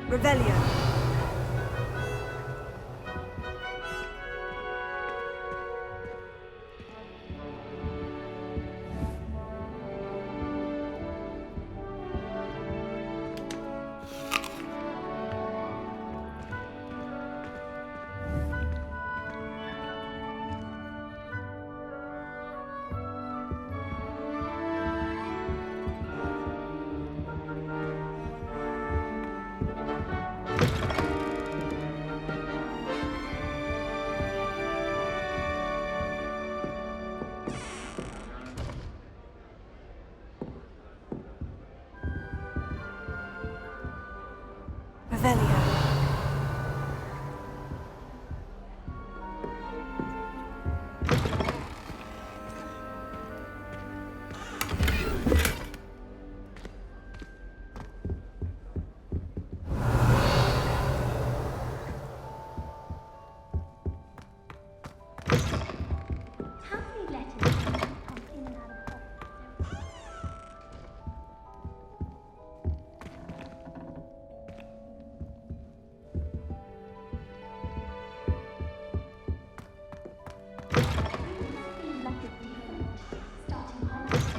Revelio. Revelio. How many letters come in and out of Hogwarts? Seems like a deal starting Hogwarts.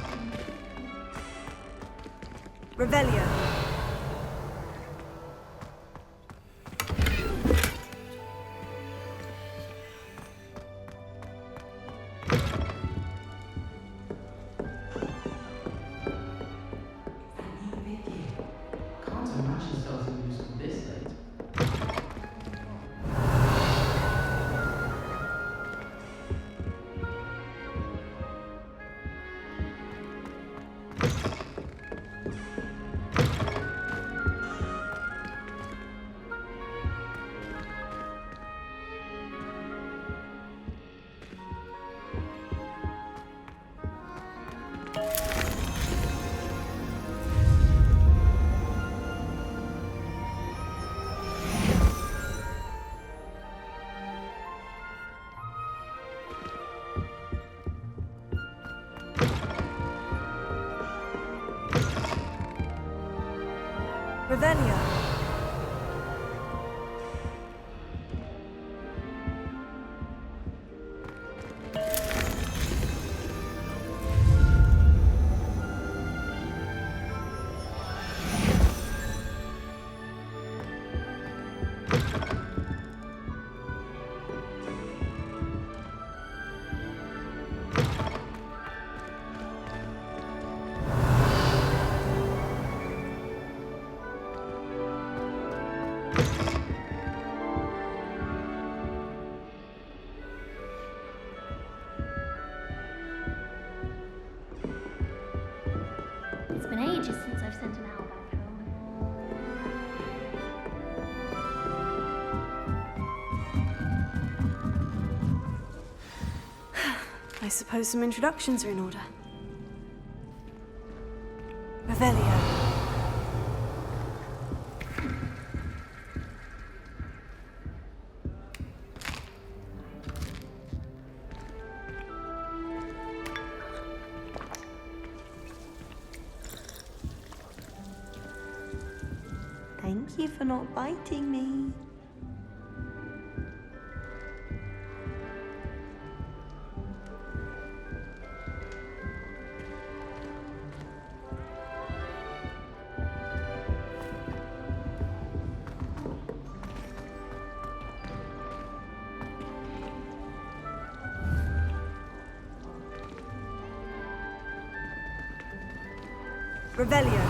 Revelio. Can't imagine starting music this late. Revelio. It's been ages since I've sent an owl back home. I suppose some introductions are in order. Revelio. Thank you for not biting me. Revelio.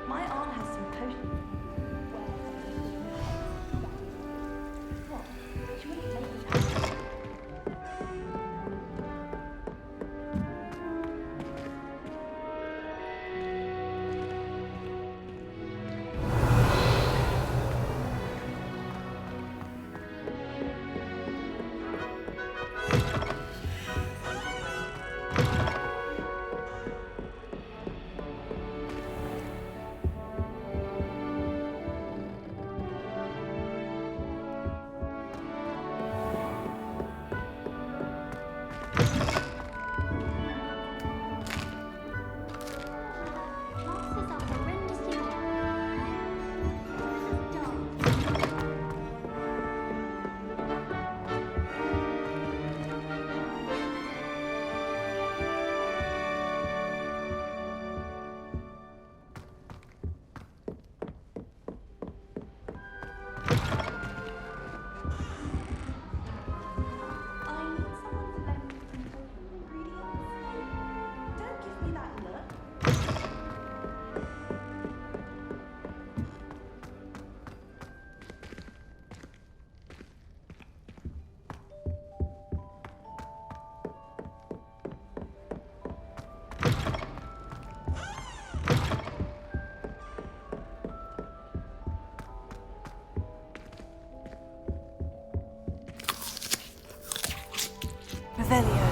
My aunt has some potions. What? She wouldn't take me back. Revelio.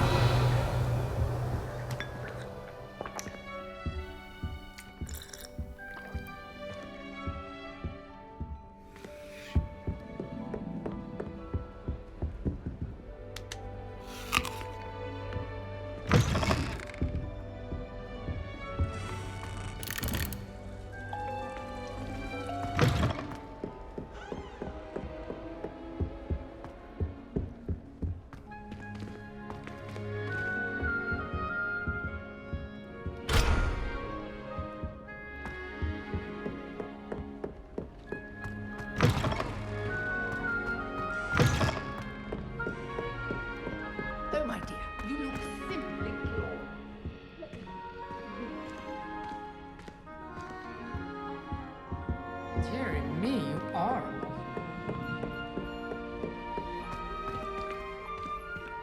Oh, my dear, you look simply pure. Dearie me, you are.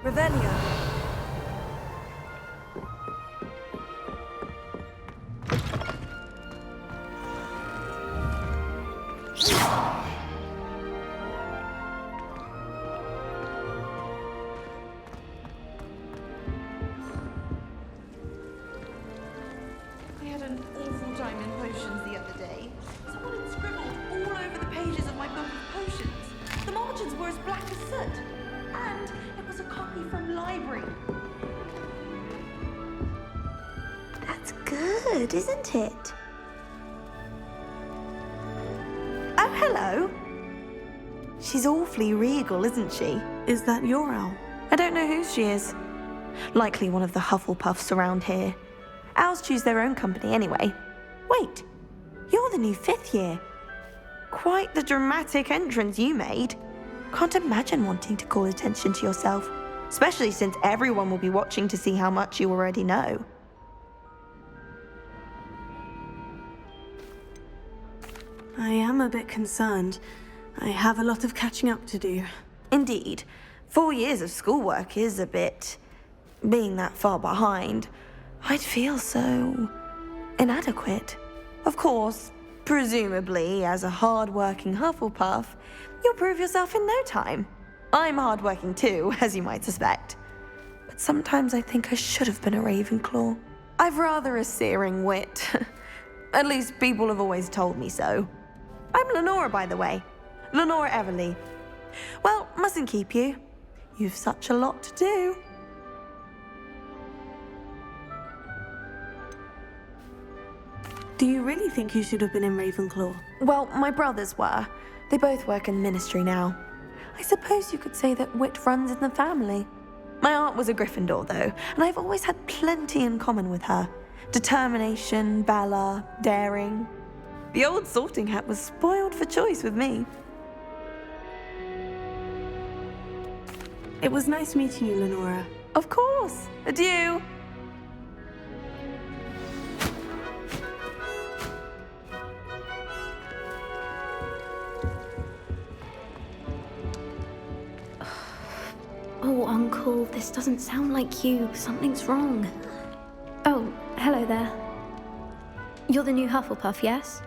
Revelio. I had an awful time in potions the other day. Someone had scribbled all over the pages of my book of potions. The margins were as black as soot. And it was a copy from library. That's good, isn't it? Oh, hello. She's awfully regal, isn't she? Is that your owl? I don't know who she is. Likely one of the Hufflepuffs around here. Owls choose their own company anyway. Wait, you're the new 5th year. Quite the dramatic entrance you made. Can't imagine wanting to call attention to yourself, especially since everyone will be watching to see how much you already know. I am a bit concerned. I have a lot of catching up to do. Indeed, 4 years of schoolwork is a bit... being that far behind. I'd feel so... inadequate. Of course, presumably, as a hard-working Hufflepuff, you'll prove yourself in no time. I'm hard-working too, as you might suspect. But sometimes I think I should have been a Ravenclaw. I've rather a searing wit. At least people have always told me so. I'm Lenora, by the way. Lenora Everly. Well, mustn't keep you. You've such a lot to do. Do you really think you should have been in Ravenclaw? Well, my brothers were. They both work in ministry now. I suppose you could say that wit runs in the family. My aunt was a Gryffindor, though, and I've always had plenty in common with her. Determination, valor, daring. The old sorting hat was spoiled for choice with me. It was nice meeting you, Lenora. Of course. Adieu. Oh, Uncle, this doesn't sound like you. Something's wrong. Oh, hello there. You're the new Hufflepuff, yes?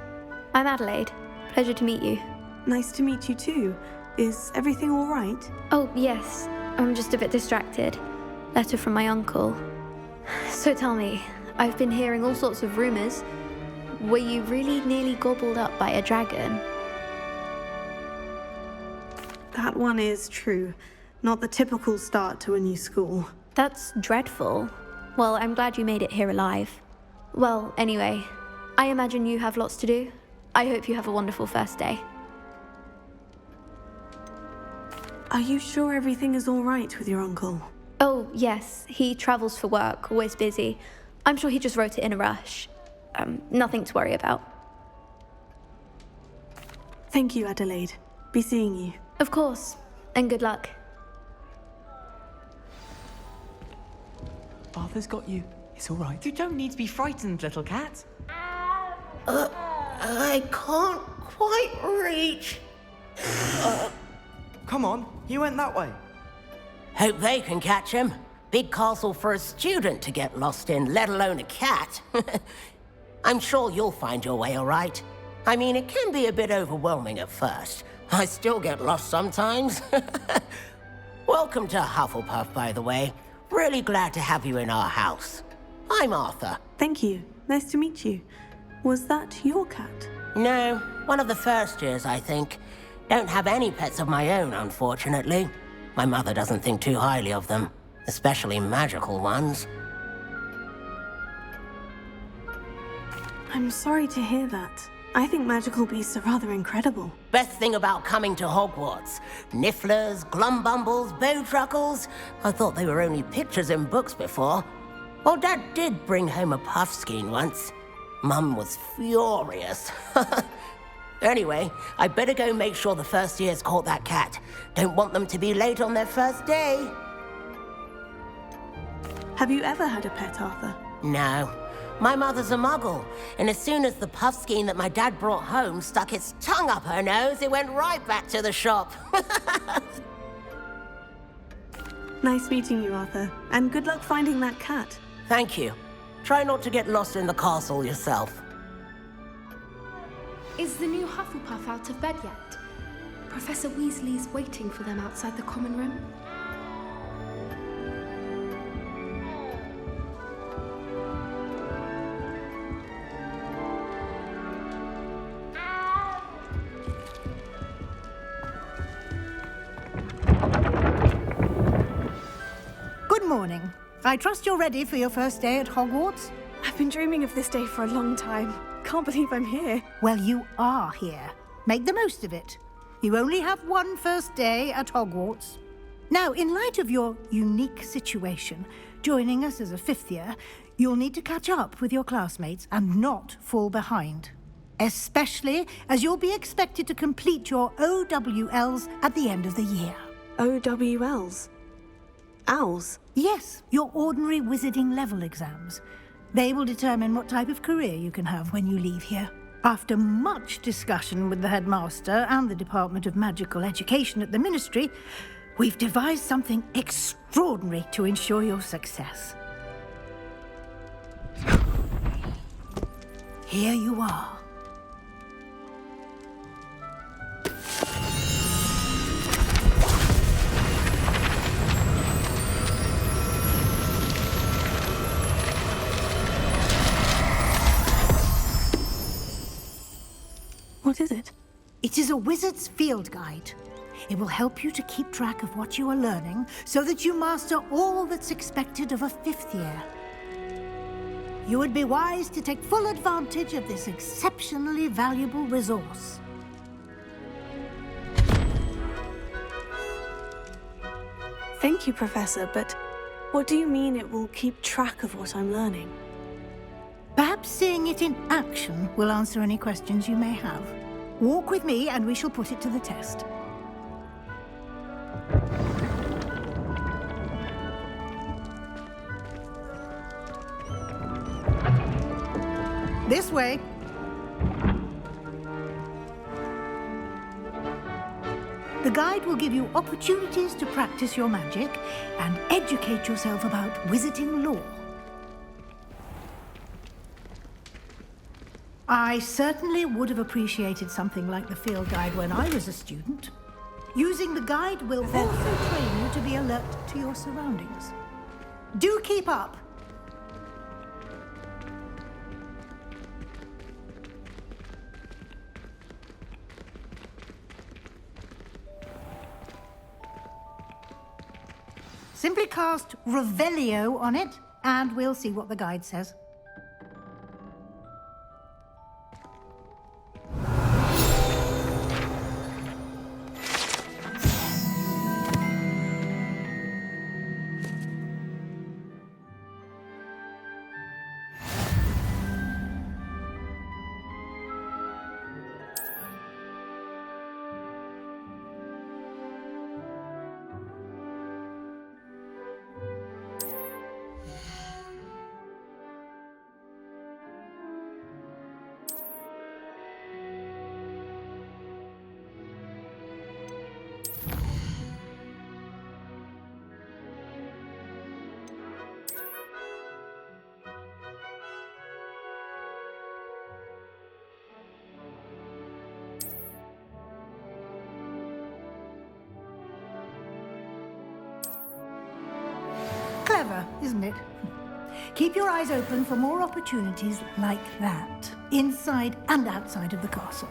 I'm Adelaide. Pleasure to meet you. Nice to meet you too. Is everything all right? Oh, yes. I'm just a bit distracted. Letter from my uncle. So tell me, I've been hearing all sorts of rumors. Were you really nearly gobbled up by a dragon? That one is true. Not the typical start to a new school. That's dreadful. Well, I'm glad you made it here alive. Well, anyway, I imagine you have lots to do. I hope you have a wonderful first day. Are you sure everything is all right with your uncle? Oh, yes. He travels for work, always busy. I'm sure he just wrote it in a rush. Nothing to worry about. Thank you, Adelaide. Be seeing you. Of course. And good luck. Arthur's got you. It's all right. You don't need to be frightened, little cat. I can't quite reach. Come on, he went that way. Hope they can catch him. Big castle for a student to get lost in, let alone a cat. I'm sure you'll find your way all right. I mean, it can be a bit overwhelming at first. I still get lost sometimes. Welcome to Hufflepuff, by the way. Really glad to have you in our house. I'm Arthur. Thank you. Nice to meet you. Was that your cat? No, one of the first years, I think. Don't have any pets of my own, unfortunately. My mother doesn't think too highly of them, especially magical ones. I'm sorry to hear that. I think magical beasts are rather incredible. Best thing about coming to Hogwarts. Nifflers, glumbumbles, bowtruckles. I thought they were only pictures in books before. Well, Dad did bring home a puffskein once. Mum was furious. Anyway, I better go make sure the first years caught that cat. Don't want them to be late on their first day. Have you ever had a pet, Arthur? No. My mother's a muggle, and as soon as the puffskein that my dad brought home stuck its tongue up her nose, it went right back to the shop. Nice meeting you, Arthur. And good luck finding that cat. Thank you. Try not to get lost in the castle yourself. Is the new Hufflepuff out of bed yet? Professor Weasley's waiting for them outside the common room. Good morning. I trust you're ready for your first day at Hogwarts? I've been dreaming of this day for a long time. Can't believe I'm here. Well, you are here. Make the most of it. You only have one first day at Hogwarts. Now, in light of your unique situation, joining us as a fifth year, you'll need to catch up with your classmates and not fall behind. Especially as you'll be expected to complete your OWLs at the end of the year. OWLs? Owls? Yes, your ordinary wizarding level exams. They will determine what type of career you can have when you leave here. After much discussion with the headmaster and the Department of Magical Education at the Ministry, we've devised something extraordinary to ensure your success. Here you are. What is it? It is a wizard's field guide. It will help you to keep track of what you are learning so that you master all that's expected of a fifth year. You would be wise to take full advantage of this exceptionally valuable resource. Thank you, Professor, but what do you mean it will keep track of what I'm learning? Perhaps seeing it in action will answer any questions you may have. Walk with me and we shall put it to the test. This way. The guide will give you opportunities to practice your magic and educate yourself about wizarding lore. I certainly would have appreciated something like the field guide when I was a student. Using the guide will also train you to be alert to your surroundings. Do keep up! Simply cast Revelio on it, and we'll see what the guide says. isn't it? Keep your eyes open for more opportunities like that, inside and outside of the castle.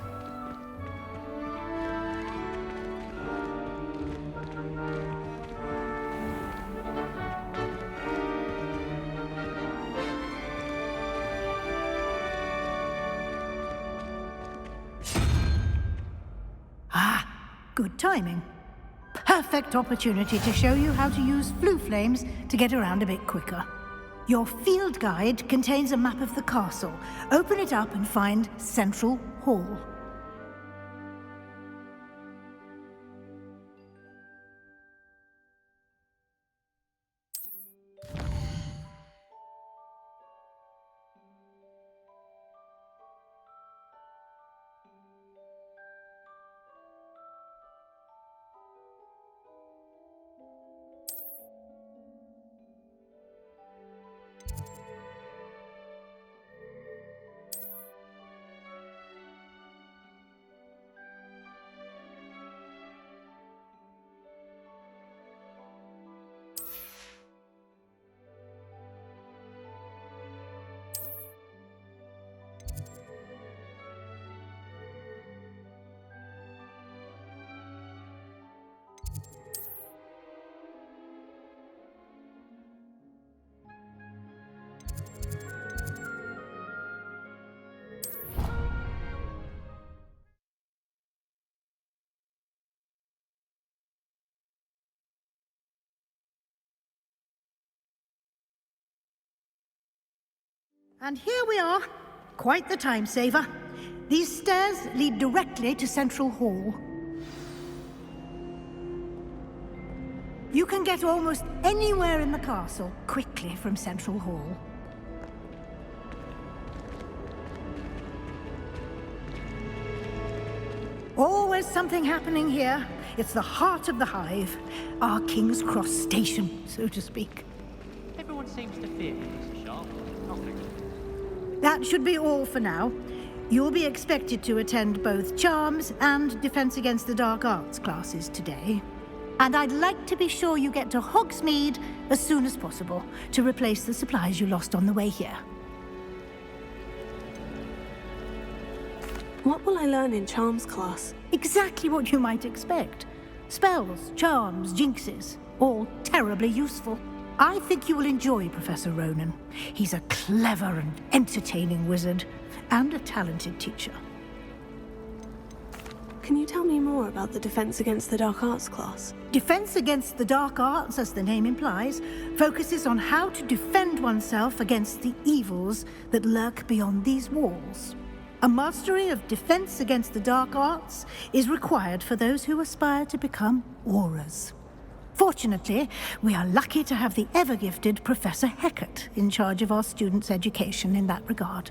Good timing. Perfect opportunity to show you how to use flue flames to get around a bit quicker. Your field guide contains a map of the castle. Open it up and find Central Hall. And here we are. Quite the time saver. These stairs lead directly to Central Hall. You can get almost anywhere in the castle quickly from Central Hall. Always something happening here. It's the heart of the hive. Our King's Cross station, so to speak. Everyone seems to fear me, Mr. Sharp. Nothing. That should be all for now. You'll be expected to attend both Charms and Defense Against the Dark Arts classes today. And I'd like to be sure you get to Hogsmeade as soon as possible to replace the supplies you lost on the way here. What will I learn in Charms class? Exactly what you might expect. Spells, charms, jinxes, all terribly useful. I think you will enjoy Professor Ronan. He's a clever and entertaining wizard, and a talented teacher. Can you tell me more about the Defense Against the Dark Arts class? Defense Against the Dark Arts, as the name implies, focuses on how to defend oneself against the evils that lurk beyond these walls. A mastery of Defense Against the Dark Arts is required for those who aspire to become auras. Fortunately, we are lucky to have the ever-gifted Professor Hecat in charge of our students' education in that regard.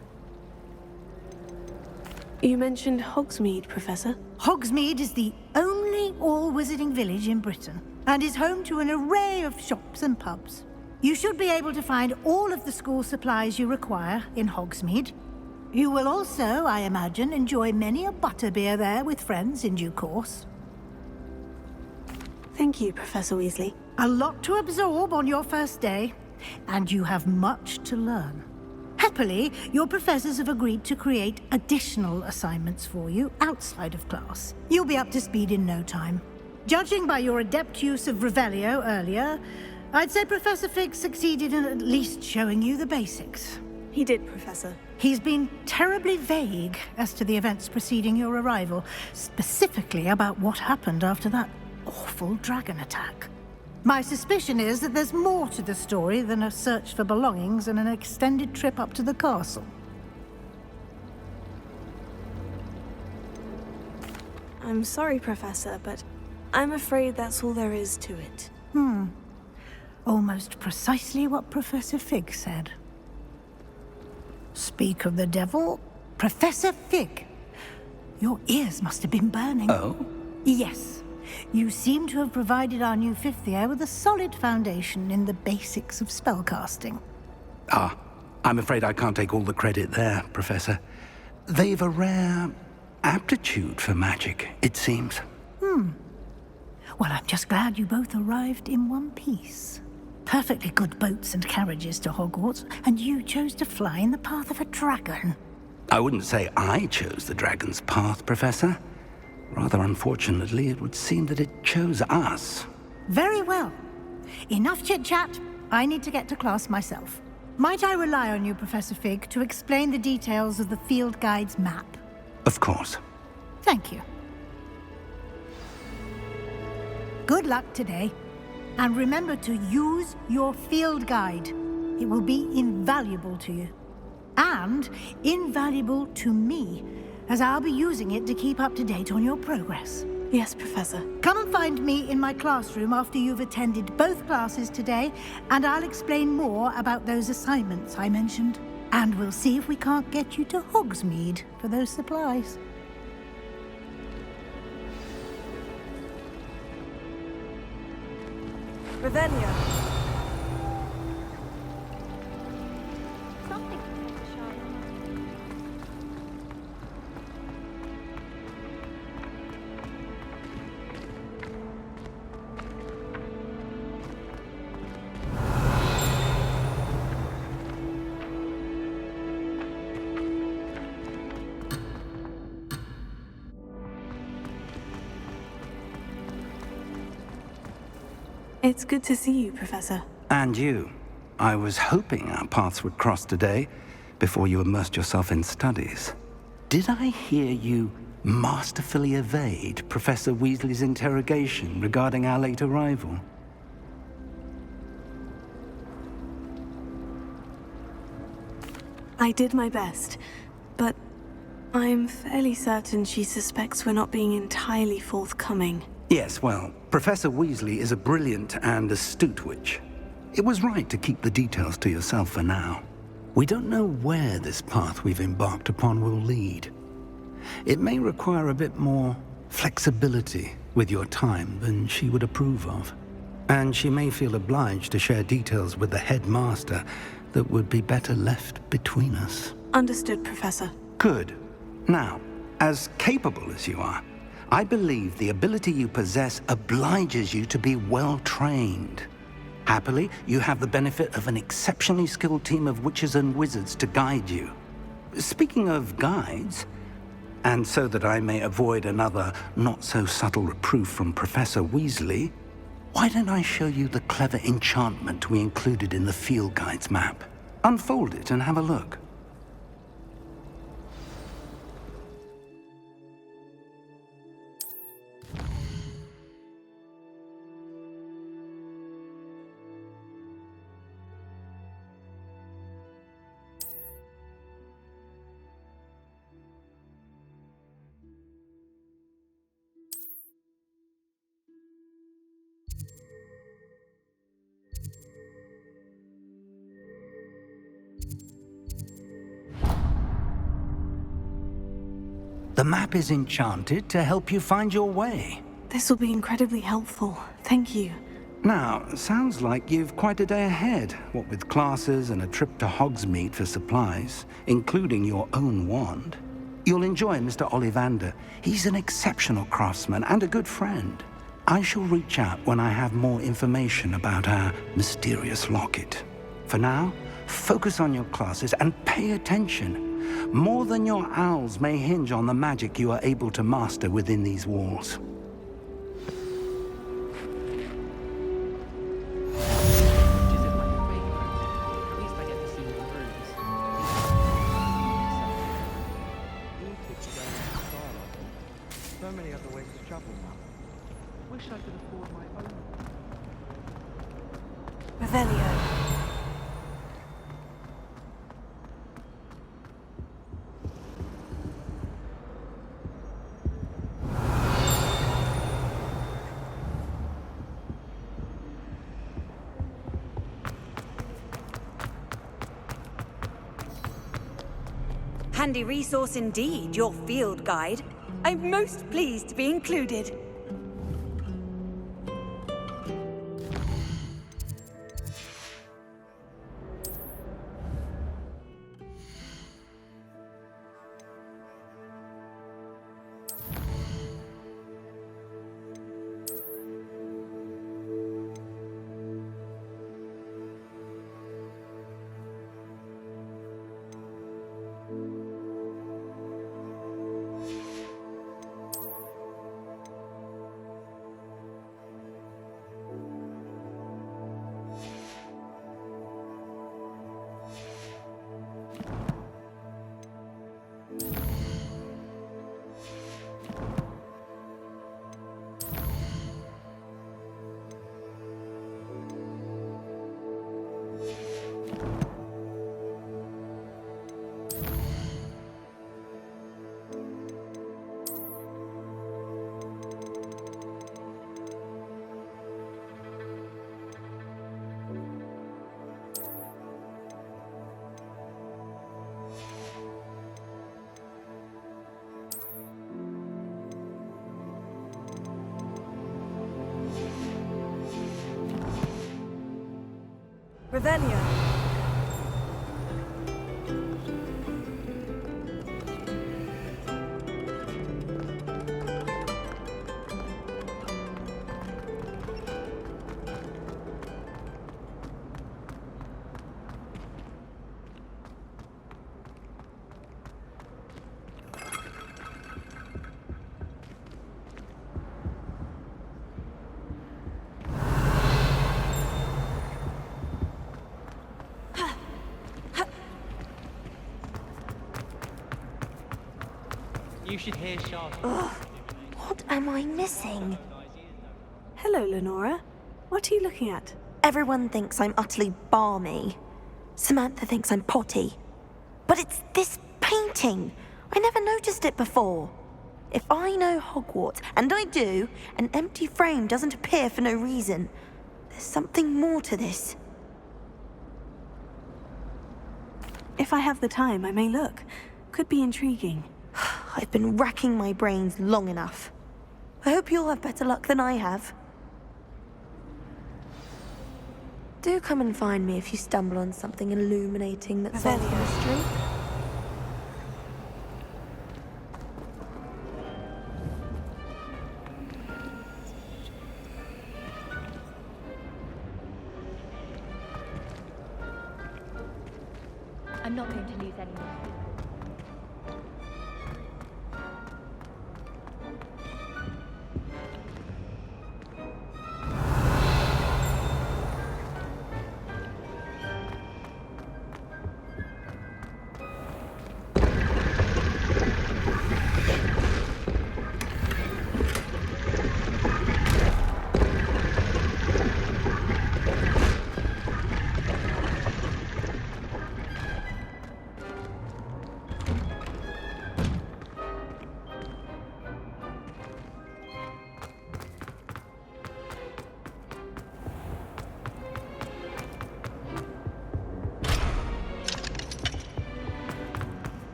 You mentioned Hogsmeade, Professor. Hogsmeade is the only all-wizarding village in Britain, and is home to an array of shops and pubs. You should be able to find all of the school supplies you require in Hogsmeade. You will also, I imagine, enjoy many a butterbeer there with friends in due course. Thank you, Professor Weasley. A lot to absorb on your first day, and you have much to learn. Happily, your professors have agreed to create additional assignments for you outside of class. You'll be up to speed in no time. Judging by your adept use of Revelio earlier, I'd say Professor Fig succeeded in at least showing you the basics. He did, Professor. He's been terribly vague as to the events preceding your arrival, specifically about what happened after that awful dragon attack. My suspicion is that there's more to the story than a search for belongings and an extended trip up to the castle. I'm sorry, Professor, but I'm afraid that's all there is to it. Almost precisely what Professor Fig said. Speak of the devil, Professor Fig. Your ears must have been burning. Oh? Yes. You seem to have provided our new fifth year with a solid foundation in the basics of spellcasting. Ah, I'm afraid I can't take all the credit there, Professor. They've a rare aptitude for magic, it seems. Well, I'm just glad you both arrived in one piece. perfectly good boats and carriages to Hogwarts, and you chose to fly in the path of a dragon. I wouldn't say I chose the dragon's path, Professor. Rather unfortunately, it would seem that it chose us. Very well. Enough chit-chat. I need to get to class myself. Might I rely on you, Professor Fig, to explain the details of the field guide's map? Of course. Thank you. Good luck today. And remember to use your field guide. It will be invaluable to you. And invaluable to me, as I'll be using it to keep up to date on your progress. Yes, Professor. Come and find me in my classroom after you've attended both classes today, and I'll explain more about those assignments I mentioned. And we'll see if we can't get you to Hogsmeade for those supplies. Revelio. It's good to see you, Professor. And you. I was hoping our paths would cross today, before you immersed yourself in studies. Did I hear you masterfully evade Professor Weasley's interrogation regarding our late arrival? I did my best, but I'm fairly certain she suspects we're not being entirely forthcoming. Yes, well, Professor Weasley is a brilliant and astute witch. It was right to keep the details to yourself for now. We don't know where this path we've embarked upon will lead. It may require a bit more flexibility with your time than she would approve of. And she may feel obliged to share details with the headmaster that would be better left between us. Understood, Professor. Good. Now, as capable as you are, I believe the ability you possess obliges you to be well-trained. Happily, you have the benefit of an exceptionally skilled team of witches and wizards to guide you. Speaking of guides, and so that I may avoid another not-so-subtle reproof from Professor Weasley, why don't I show you the clever enchantment we included in the field guide's map? Unfold it and have a look. The map is enchanted to help you find your way. This will be incredibly helpful. Thank you. Now, sounds like you've quite a day ahead, what with classes and a trip to Hogsmeade for supplies, including your own wand. You'll enjoy Mr. Ollivander. He's an exceptional craftsman and a good friend. I shall reach out when I have more information about our mysterious locket. For now, focus on your classes and pay attention. More than your owls may hinge on the magic you are able to master within these walls. So many other ways to travel now. Wish I could afford my own. Revelio. Handy resource indeed, your field guide. I'm most pleased to be included. Revelio. You should hear Sharp. What am I missing? Hello, Lenora. What are you looking at? Everyone thinks I'm utterly balmy. Samantha thinks I'm potty. But it's this painting. I never noticed it before. If I know Hogwarts, and I do, an empty frame doesn't appear for no reason. There's something more to this. If I have the time, I may look. Could be intriguing. I've been racking my brains long enough. I hope you'll have better luck than I have. Do come and find me if you stumble on something illuminating that solves the mystery. I'm not going to lose any more.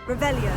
Revelio.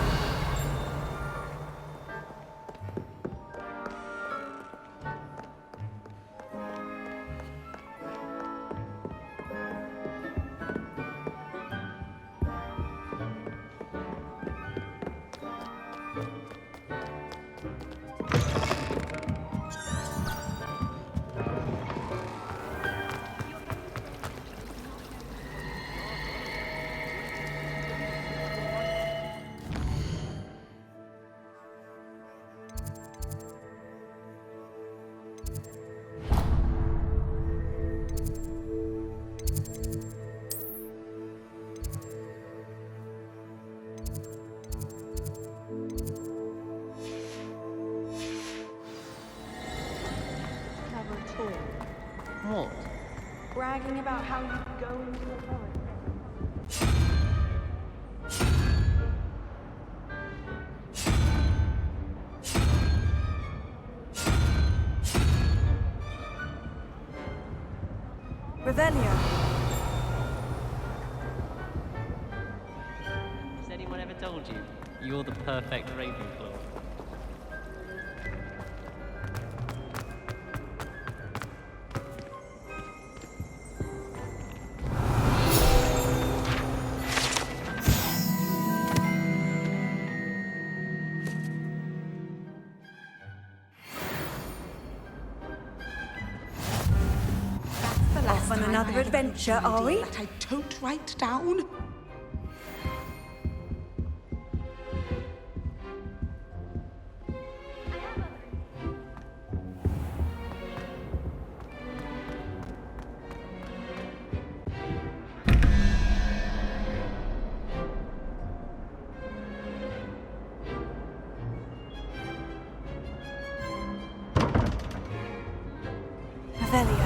What? Bragging about how you go into the forest. Revelio. Has anyone ever told you you're the perfect Ravenclaw? Off on another adventure, are we? That I don't write down. Revelio.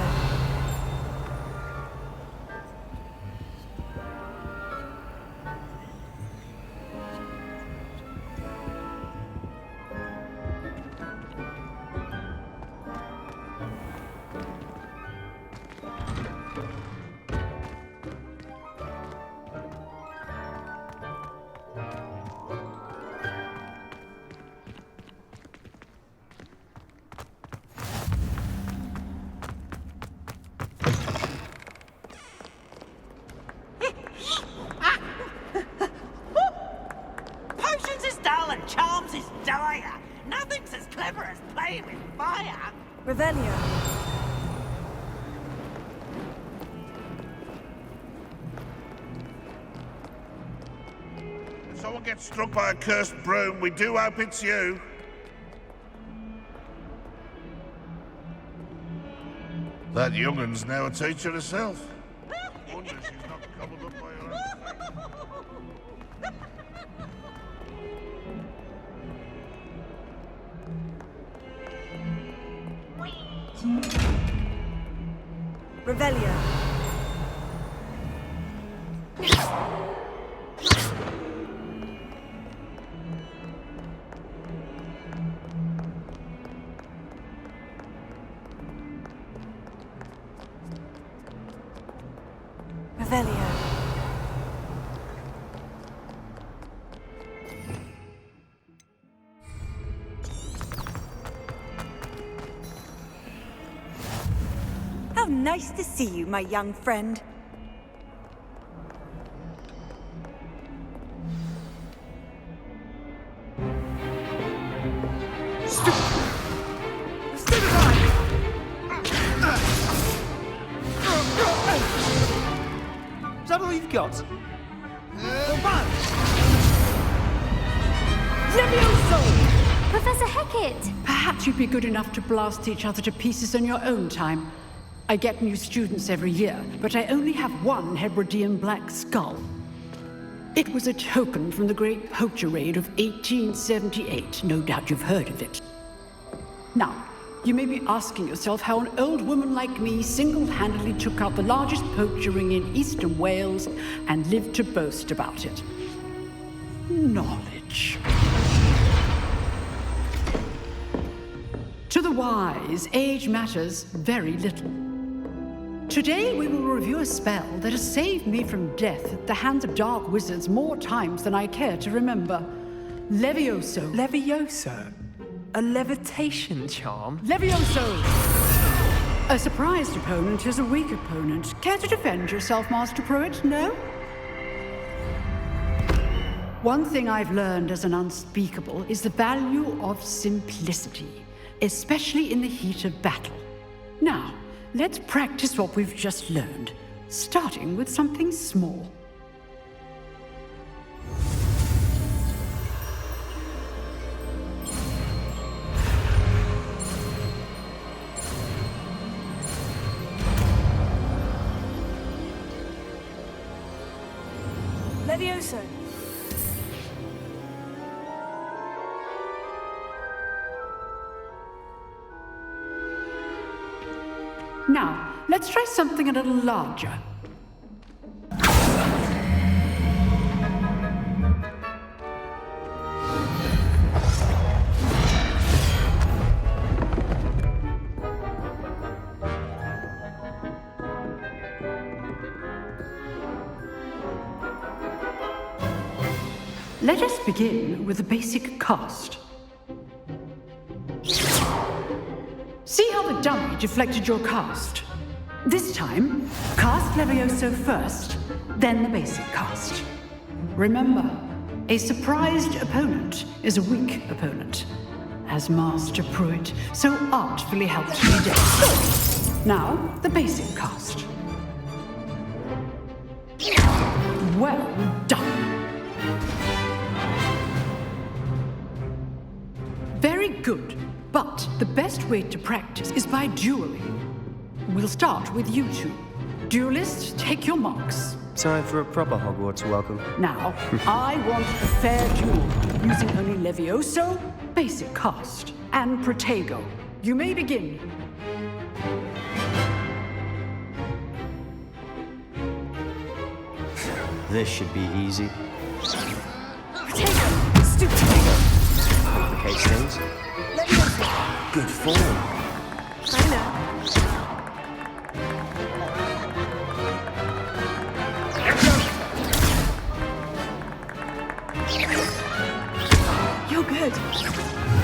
Revelio. If someone gets struck by a cursed broom, we do hope it's you. That young'un's now a teacher herself. Wonder she's not cobbled up by her own Revelio. Revelio. How nice to see you, my young friend. Is that all you've got? Professor Hecat! Perhaps you'd be good enough to blast each other to pieces on your own time. I get new students every year, but I only have one Hebridean black skull. It was a token from the Great Poacher Raid of 1878. No doubt you've heard of it. Now, you may be asking yourself how an old woman like me single-handedly took out the largest poacher ring in eastern Wales and lived to boast about it. Knowledge. To the wise, age matters very little. Today we will review a spell that has saved me from death at the hands of dark wizards more times than I care to remember. Levioso. Levioso? A levitation charm? Levioso! A surprised opponent is a weak opponent. Care to defend yourself, Master Pruitt? No? One thing I've learned as an unspeakable is the value of simplicity, especially in the heat of battle. Now, let's practice what we've just learned, starting with something small. Levioso. Now, let's try something a little larger. Let us begin with a basic cast. See how the dummy deflected your cast? This time, cast Levioso first, then the basic cast. Remember, a surprised opponent is a weak opponent, as Master Pruitt so artfully helped me do. Now, the basic cast. Well done. Very good, but the best way to practice is by dueling. We'll start with you two. Duelists, take your marks. Time for a proper Hogwarts welcome. Now, I want a fair duel, using only Levioso, basic cast, and Protego. You may begin. This should be easy. Protego! Stupid Protego! Complicates things. Levioso! Good form. I know. You're good.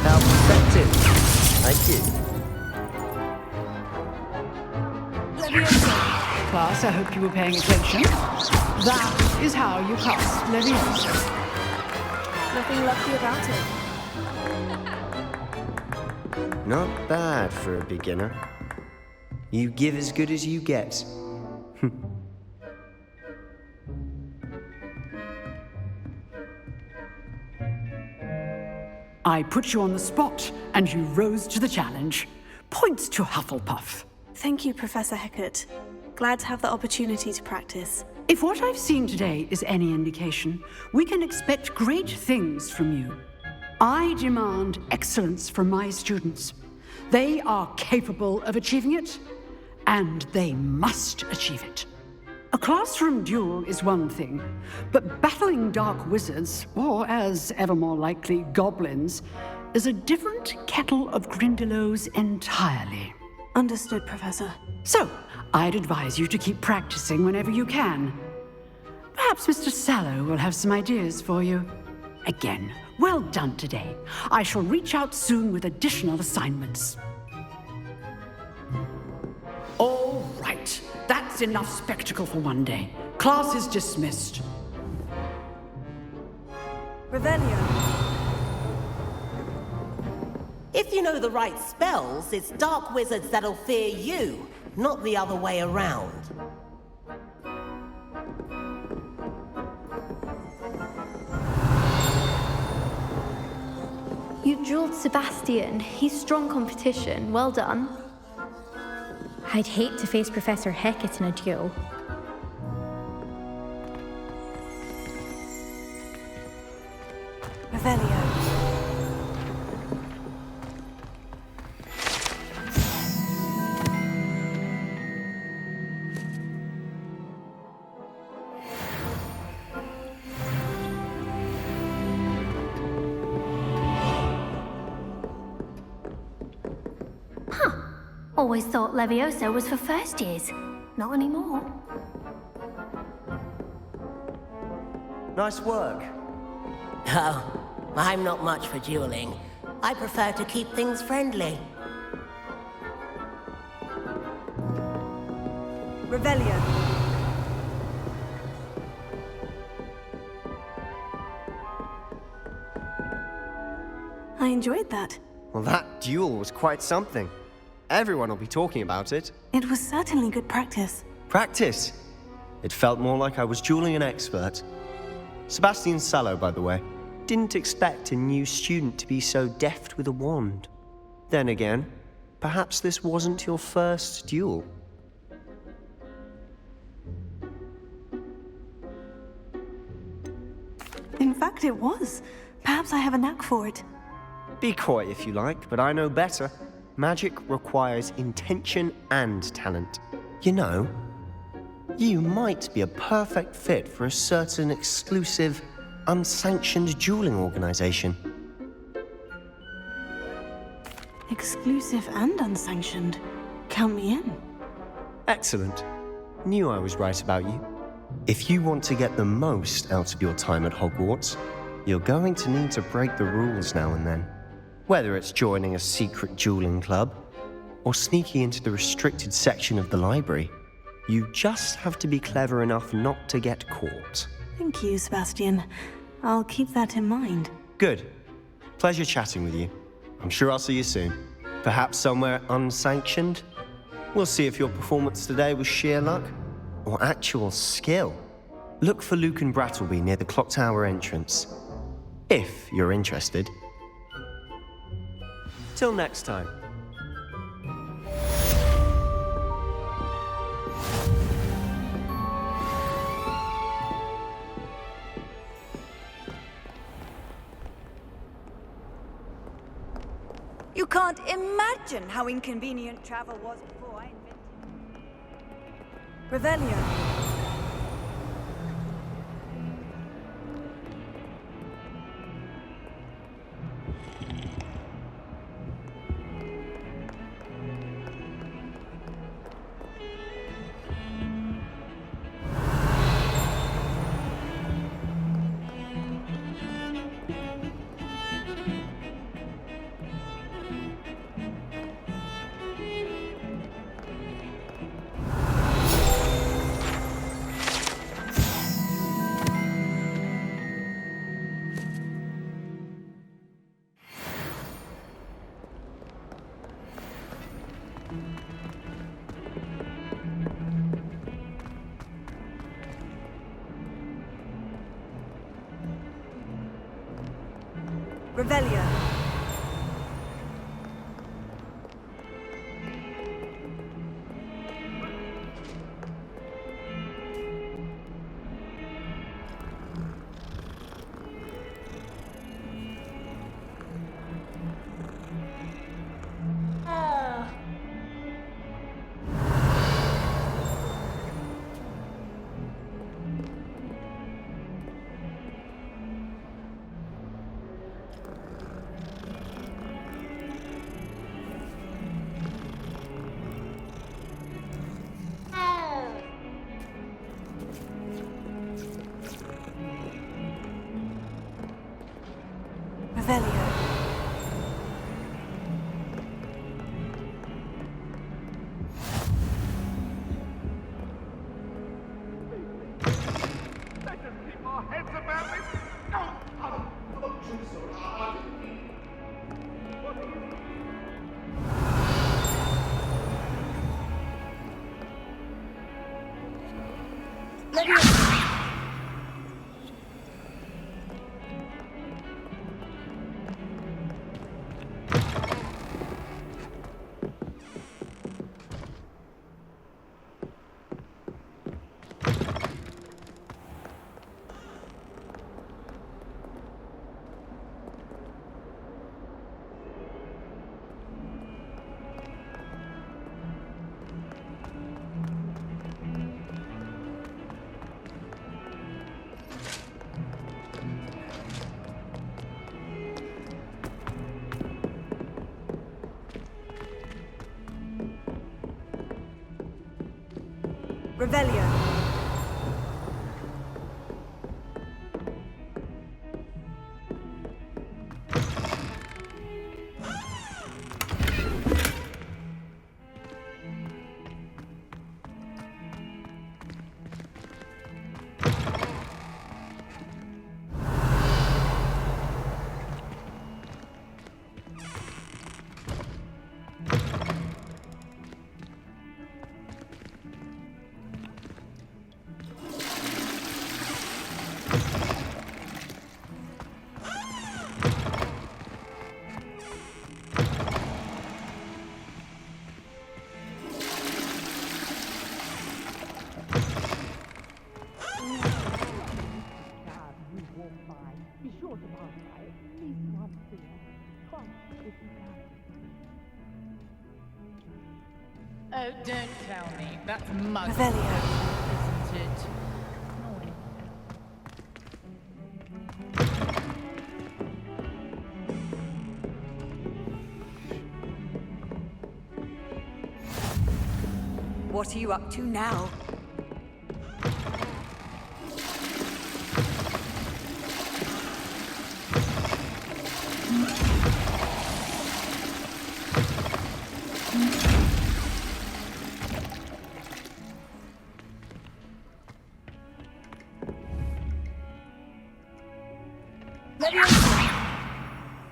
How effective. Thank you. Levioso! Class, I hope you were paying attention. That is how you cast Levioso. Nothing lucky about it. Not bad for a beginner. You give as good as you get. I put you on the spot, and you rose to the challenge. Points to Hufflepuff. Thank you, Professor Hecat. Glad to have the opportunity to practice. If what I've seen today is any indication, we can expect great things from you. I demand excellence from my students. They are capable of achieving it, and they must achieve it. A classroom duel is one thing, but battling dark wizards, or as ever more likely, goblins, is a different kettle of Grindylows entirely. Understood, Professor. So, I'd advise you to keep practicing whenever you can. Perhaps Mr. Sallow will have some ideas for you. Again, well done today. I shall reach out soon with additional assignments. All right, that's enough spectacle for one day. Class is dismissed. Revelio. If you know the right spells, it's dark wizards that'll fear you, not the other way around. You dueled Sebastian. He's strong competition. Well done. I'd hate to face Professor Hecat in a duel. Revelio. Always thought Leviosa was for first years. Not anymore. Nice work. Oh, I'm not much for dueling. I prefer to keep things friendly. Revelio. I enjoyed that. Well, that duel was quite something. Everyone will be talking about it. It was certainly good practice. Practice? It felt more like I was dueling an expert. Sebastian Sallow, by the way. Didn't expect a new student to be so deft with a wand. Then again, perhaps this wasn't your first duel. In fact, it was. Perhaps I have a knack for it. Be coy if you like, but I know better. Magic requires intention and talent. You know, you might be a perfect fit for a certain exclusive, unsanctioned dueling organization. Exclusive and unsanctioned. Count me in. Excellent. Knew I was right about you. If you want to get the most out of your time at Hogwarts, you're going to need to break the rules now and then. Whether it's joining a secret dueling club, or sneaking into the restricted section of the library, you just have to be clever enough not to get caught. Thank you, Sebastian. I'll keep that in mind. Good. Pleasure chatting with you. I'm sure I'll see you soon. Perhaps somewhere unsanctioned? We'll see if your performance today was sheer luck, or actual skill. Look for Luke and Brattleby near the clock tower entrance. If you're interested. Till next time. You can't imagine how inconvenient travel was before I invented it. Revelio. Revelio. Revelio. Let us keep our heads about this. Revelio. Be sure to pass by at least once a year. Twice if you can. Oh, don't tell me. That's mud. Revelio. Isn't it? Naughty. What are you up to now?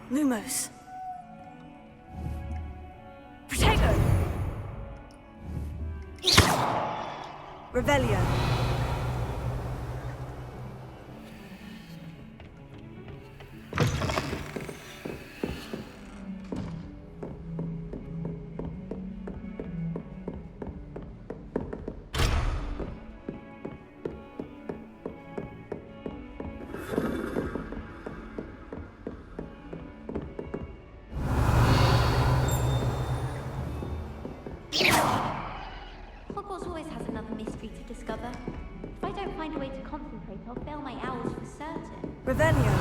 Lumos. Protego! Revelio. Hogwarts always has another mystery to discover. If I don't find a way to concentrate, I'll fail my hours for certain. Revelio.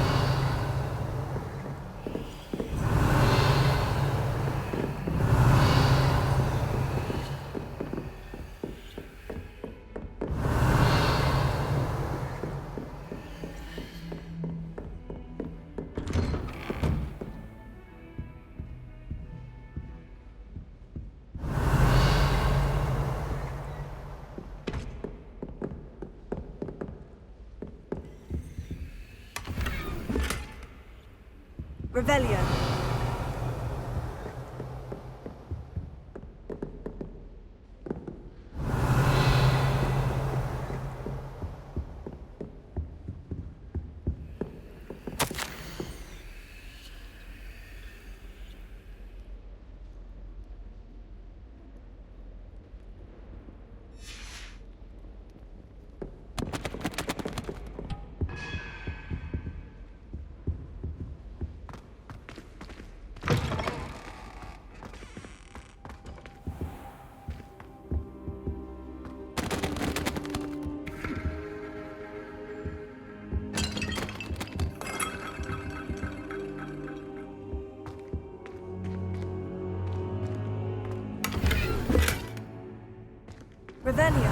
Revelio. Revelio.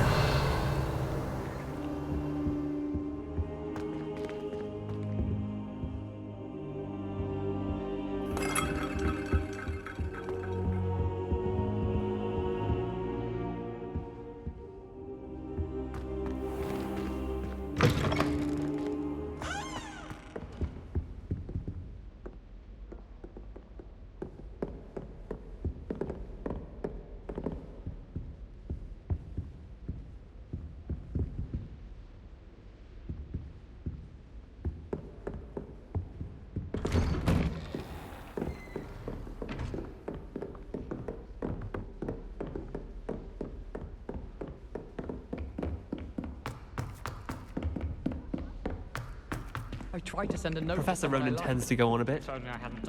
I tried to send a note. Professor Ronan tends to go on a bit.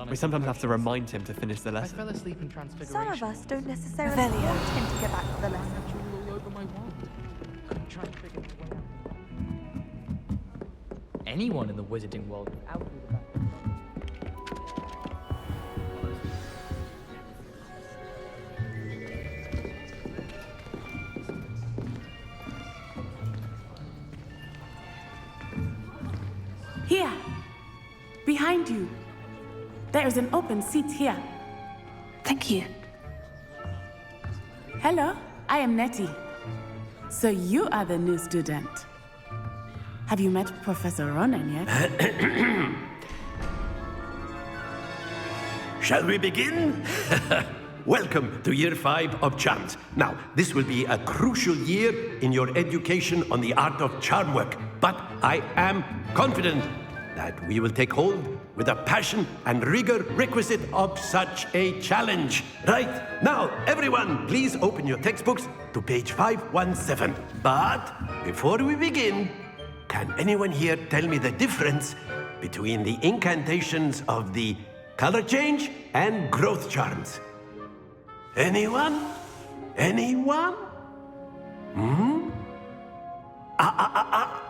We sometimes have to remind him to finish the I lesson. fell asleep in Transfiguration. Some of us don't necessarily Revelio. want him to get back to the lesson. All over my wand. Couldn't try and figure the way out. Anyone in the wizarding world without all the back. Here! Behind you! There is an open seat here. Thank you. Hello, I am Nettie. So you are the new student. Have you met Professor Ronan yet? Shall we begin? Welcome to Year 5 of Charms. Now, this will be a crucial year in your education on the art of charm work, but I am confident that we will take hold with the passion and rigor requisite of such a challenge. Right, now, everyone, please open your textbooks to page 517. But before we begin, can anyone here tell me the difference between the incantations of the color change and growth charms? Anyone? Anyone?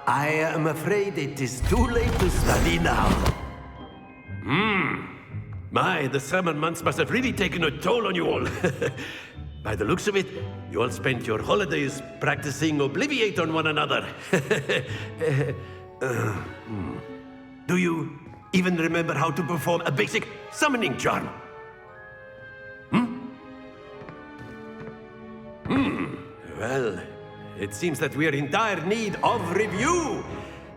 I am afraid it is too late to study now. My, the summer months must have really taken a toll on you all. By the looks of it, you all spent your holidays practicing Obliviate on one another. Do you even remember how to perform a basic summoning charm? Well, it seems that we are in dire need of review.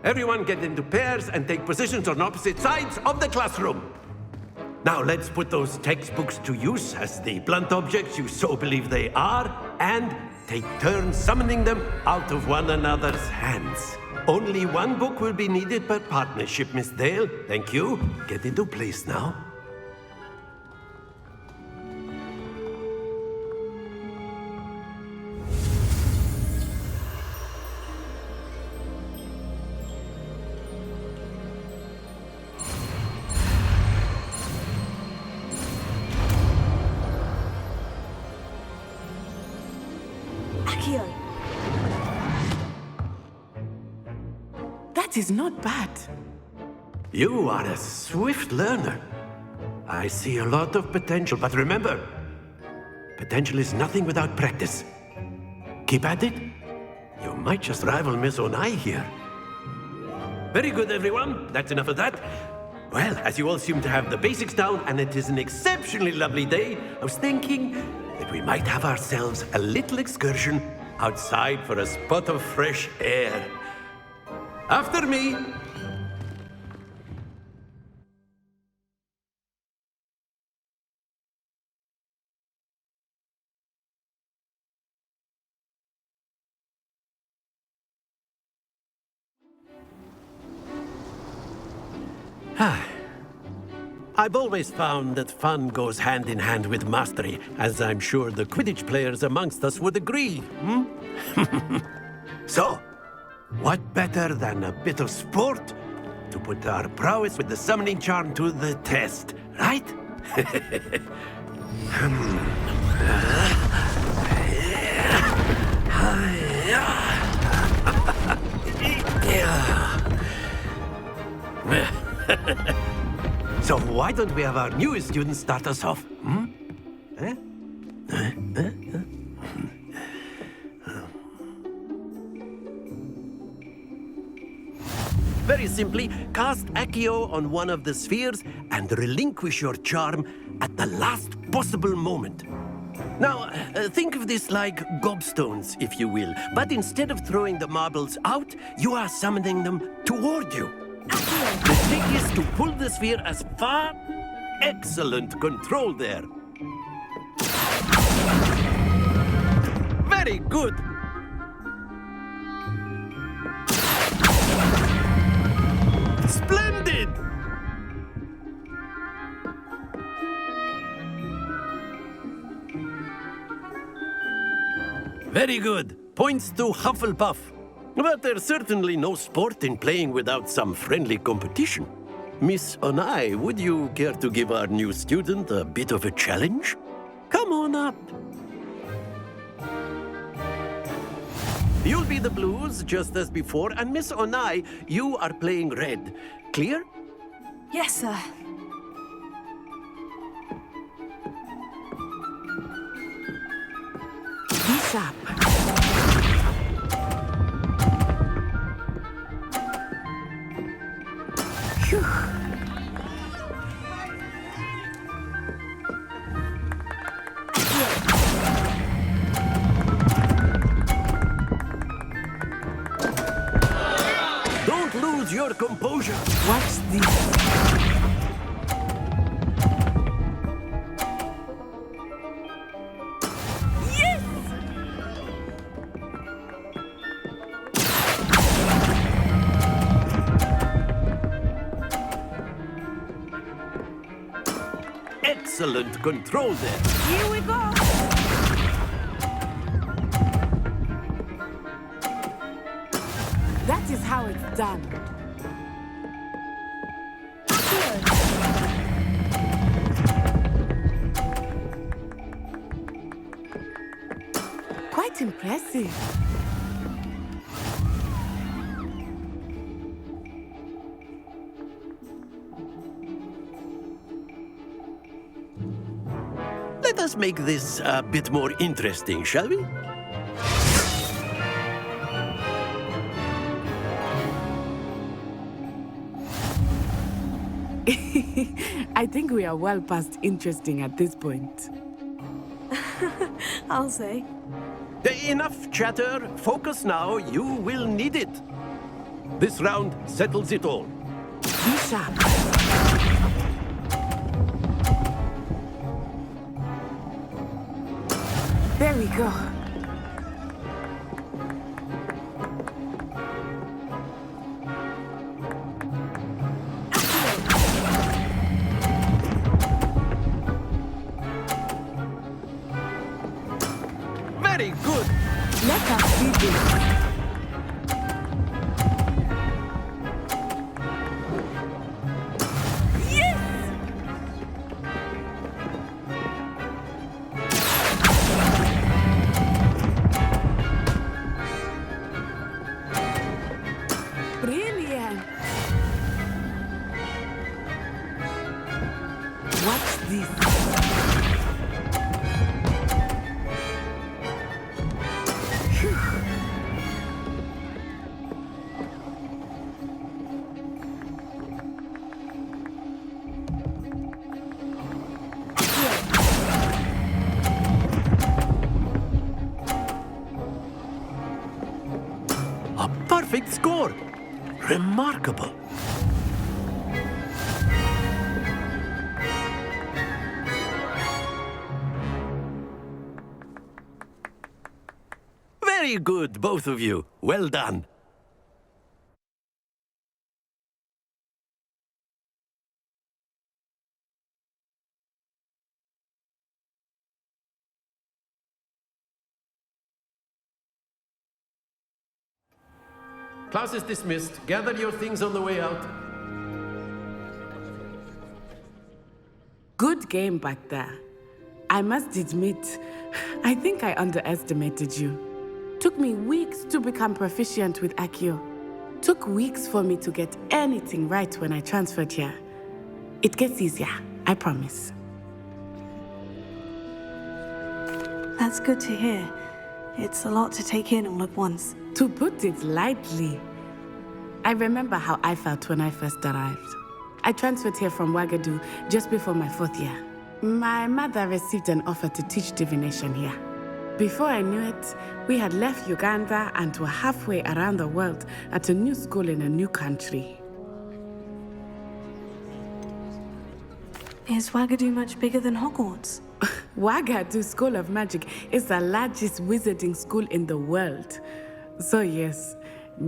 Everyone get into pairs and take positions on opposite sides of the classroom. Now let's put those textbooks to use as the blunt objects you so believe they are, and take turns summoning them out of one another's hands. Only one book will be needed per partnership, Miss Dale. Thank you. Get into place now. That is not bad. You are a swift learner. I see a lot of potential, but remember, potential is nothing without practice. Keep at it. You might just rival Miss Onai here. Very good, everyone. That's enough of that. Well, as you all seem to have the basics down, and it is an exceptionally lovely day, I was thinking that we might have ourselves a little excursion outside for a spot of fresh air. After me. I've always found that fun goes hand in hand with mastery, as I'm sure the Quidditch players amongst us would agree. So, what better than a bit of sport to put our prowess with the summoning charm to the test, right? So why don't we have our newest student start us off? Very simply, cast Accio on one of the spheres and relinquish your charm at the last possible moment. Now, think of this like gobstones, if you will, but instead of throwing the marbles out, you are summoning them toward you. The trick is to pull the sphere as far... Excellent control there. Very good. Splendid! Very good. Points to Hufflepuff. But there's certainly no sport in playing without some friendly competition. Miss Onai, would you care to give our new student a bit of a challenge? Come on up. You'll be the blues, just as before, and Miss Onai, you are playing red. Clear? Yes, sir. Be sharp. Phew. Don't lose your composure. Watch this. Excellent control there. Here we go. That is how it's done. Quite impressive. Let us make this a bit more interesting, shall we? I think we are well past interesting at this point. I'll say. Enough chatter. Focus now. You will need it. This round settles it all. Be sharp. There we go. Very good. Let us see this. Brilliant! Watch this. A perfect score. Remarkable. Very good, both of you. Well done. Class is dismissed. Gather your things on the way out. Good game back there. I must admit, I think I underestimated you. Took me weeks to become proficient with Accio. Took weeks for me to get anything right when I transferred here. It gets easier, I promise. That's good to hear. It's a lot to take in all at once. To put it lightly, I remember how I felt when I first arrived. I transferred here from Wagadu just before my 4th year. My mother received an offer to teach divination here. Before I knew it, we had left Uganda and were halfway around the world at a new school in a new country. Is Wagadu much bigger than Hogwarts? Wagadu School of Magic is the largest wizarding school in the world. So yes,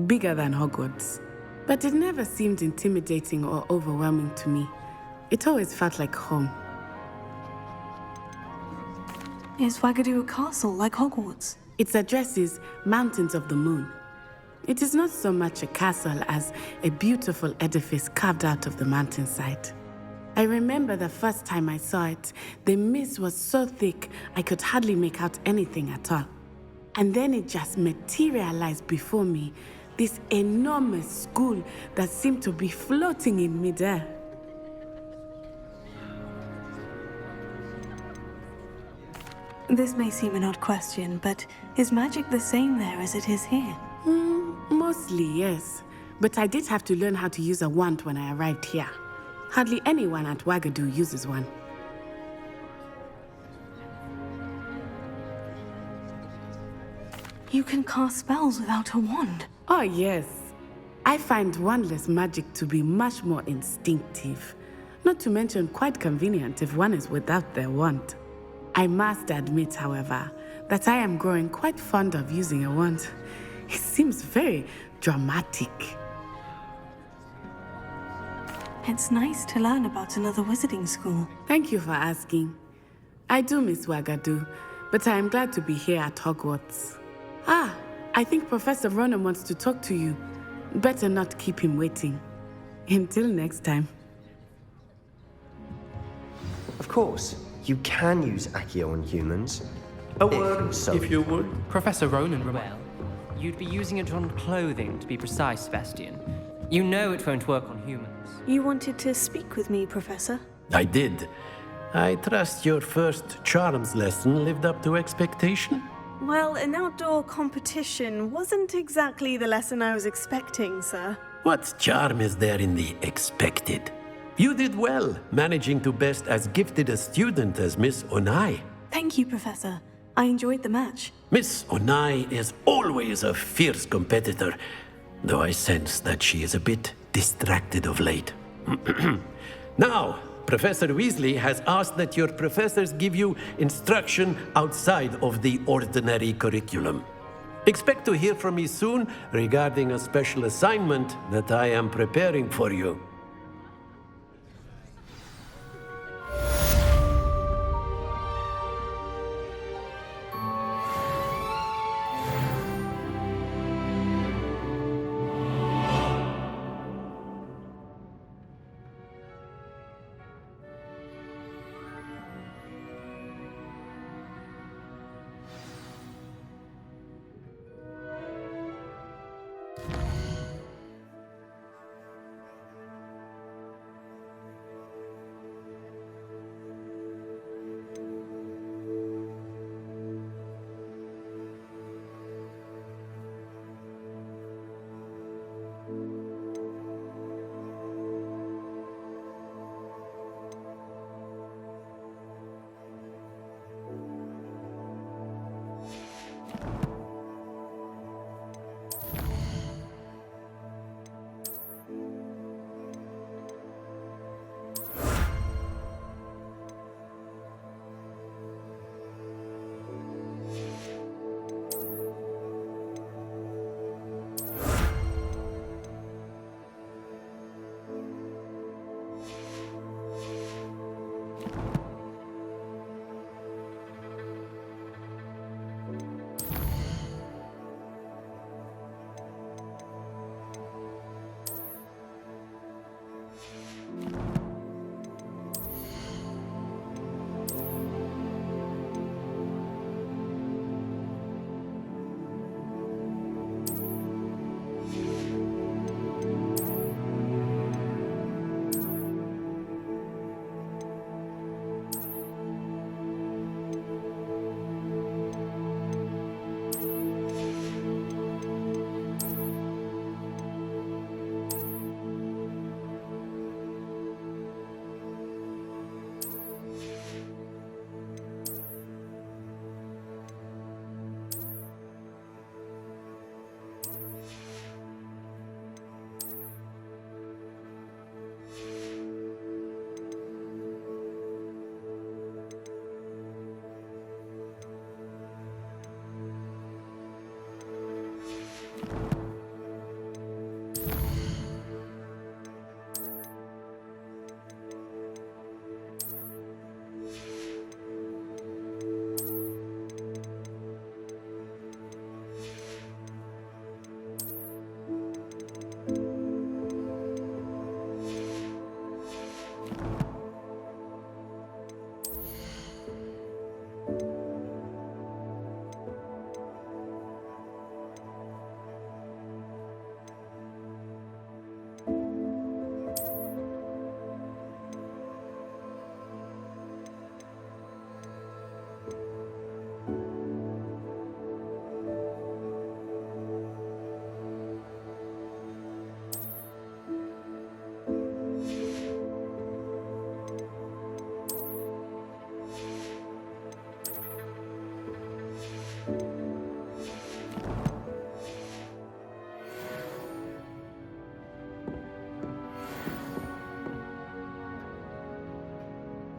bigger than Hogwarts. But it never seemed intimidating or overwhelming to me. It always felt like home. Is Wagadu a castle like Hogwarts? Its address is Mountains of the Moon. It is not so much a castle as a beautiful edifice carved out of the mountainside. I remember the first time I saw it, the mist was so thick I could hardly make out anything at all. And then it just materialized before me, this enormous school that seemed to be floating in midair. This may seem an odd question, but is magic the same there as it is here? Mostly, yes. But I did have to learn how to use a wand when I arrived here. Hardly anyone at Wagadu uses one. You can cast spells without a wand? Oh, yes. I find wandless magic to be much more instinctive. Not to mention quite convenient if one is without their wand. I must admit, however, that I am growing quite fond of using a wand. It seems very dramatic. It's nice to learn about another wizarding school. Thank you for asking. I do miss Wagadu, but I am glad to be here at Hogwarts. Ah, I think Professor Ronan wants to talk to you. Better not keep him waiting. Until next time. Of course, you can use Accio on humans. A word, if you would. Professor Ronan, well, you'd be using it on clothing, to be precise, Sebastian. You know it won't work on humans. You wanted to speak with me, Professor? I did. I trust your first charms lesson lived up to expectation? Well, an outdoor competition wasn't exactly the lesson I was expecting, sir. What charm is there in the expected? You did well, managing to best as gifted a student as Miss Onai. Thank you, Professor. I enjoyed the match. Miss Onai is always a fierce competitor, though I sense that she is a bit distracted of late. Now, Professor Weasley has asked that your professors give you instruction outside of the ordinary curriculum. Expect to hear from me soon regarding a special assignment that I am preparing for you.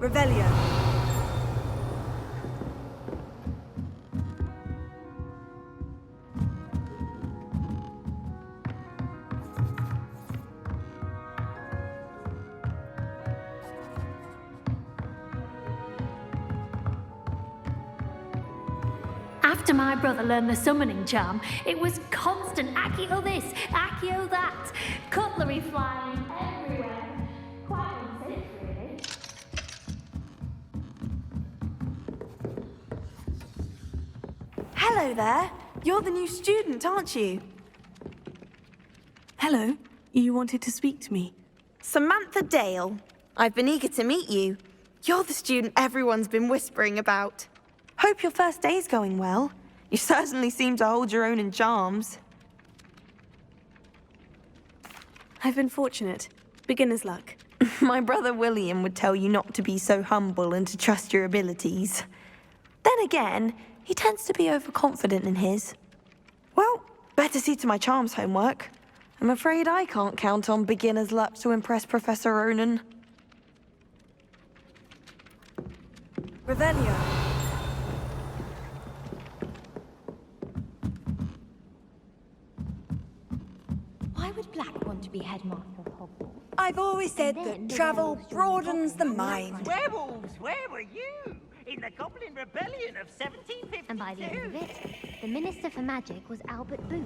Revelio. After my brother learned the summoning charm, it was constant Accio this, Accio that, cutlery flying everywhere. Quite unsafe, really. Hello there. You're the new student, aren't you? Hello. You wanted to speak to me? Samantha Dale. I've been eager to meet you. You're the student everyone's been whispering about. Hope your first day's going well. You certainly seem to hold your own in charms. I've been fortunate. Beginner's luck. My brother William would tell you not to be so humble and to trust your abilities. Then again, he tends to be overconfident in his. Well, better see to my charms homework. I'm afraid I can't count on beginner's luck to impress Professor Ronan. Revelio. Why would Black want to be headmaster of Hogwarts? I've always said that travel broadens the mind. Werewolves, where were you? In the Goblin Rebellion of 1752. And by the end of it, the Minister for Magic was Albert Boot.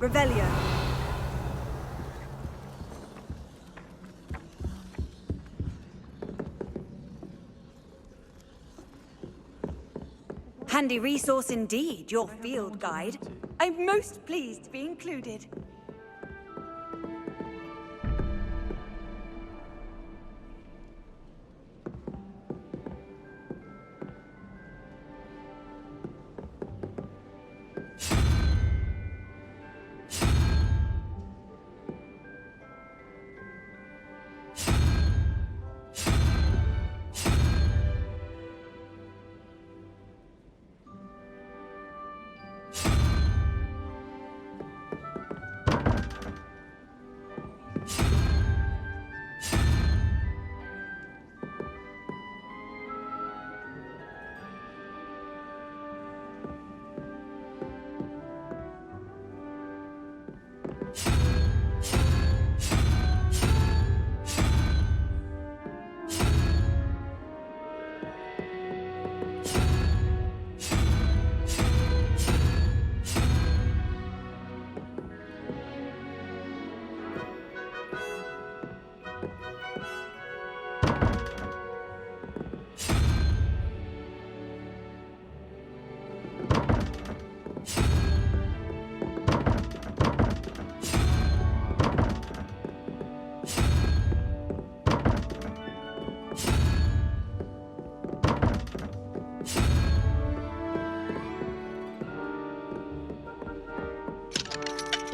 Revelio. Handy resource indeed, your field guide. I'm most pleased to be included.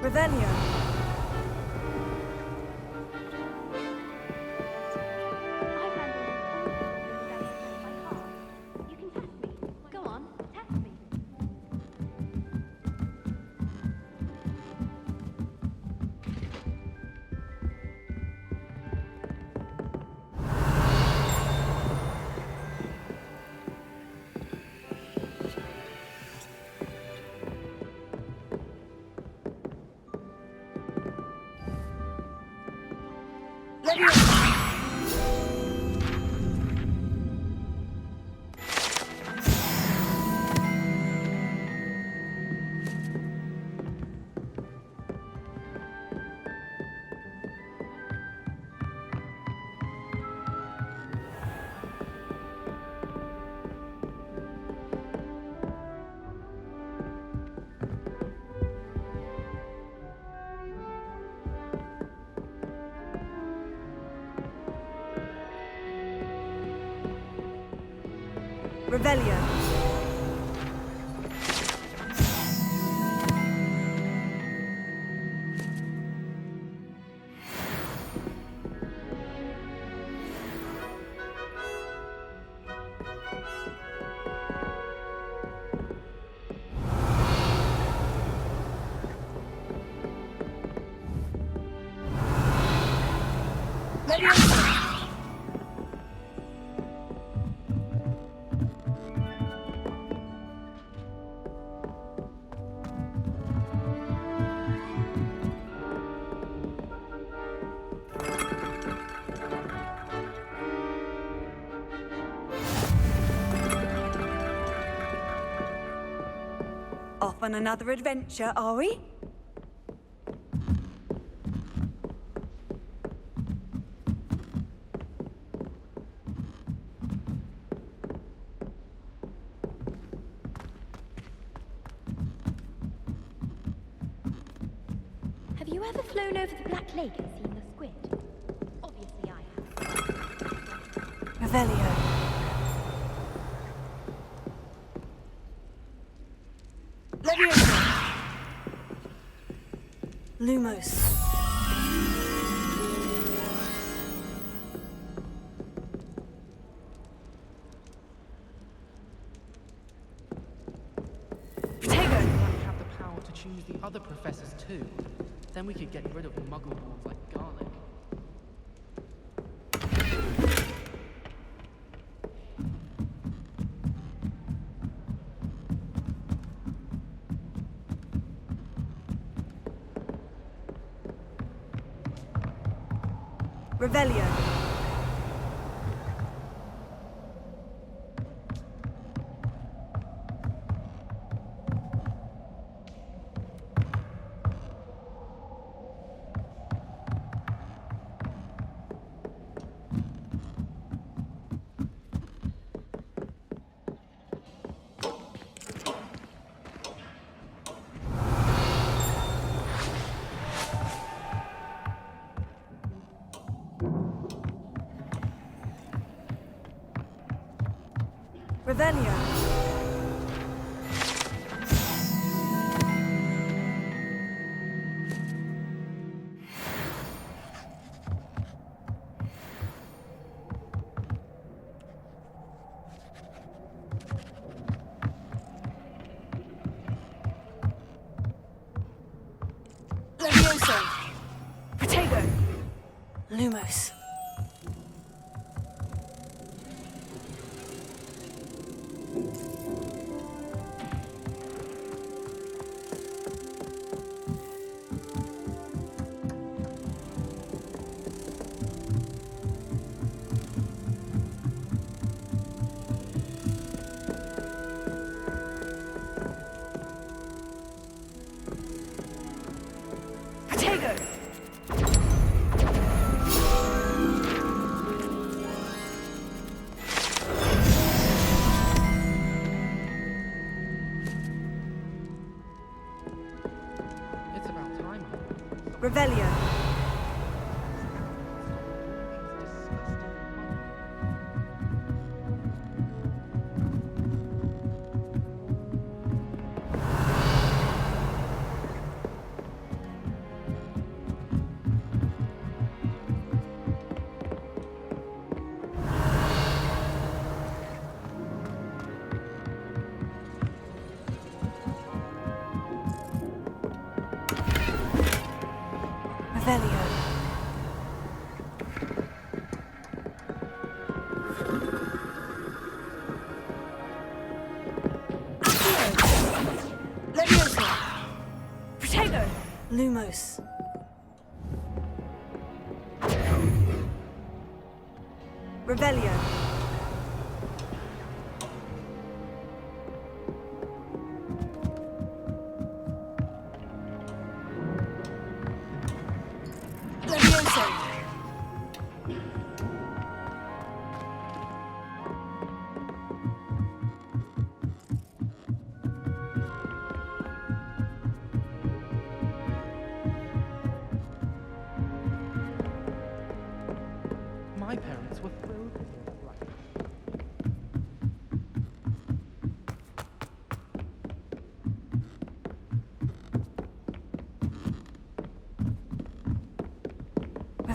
Revelio. Go on, test me. Revelio. Off on another adventure, are we? Have you ever flown over the Black Lake and seen the squid? Obviously I have. Revelio. Leviosa. Lumos. Have the power to choose the other professors too. Then we could get rid of muggle balls like garlic. Revelio. Revelio. Leviosa. Protego. Lumos. Revelio. Revelio. Leviosa. Protego. Lumos. Revelio. My parents were thrilled to hear that Black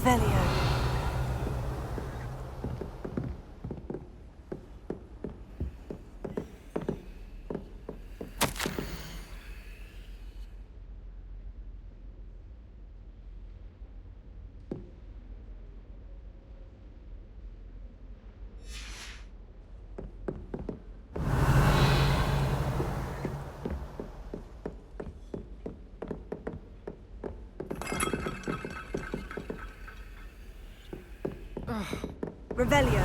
Revelio. Revelio.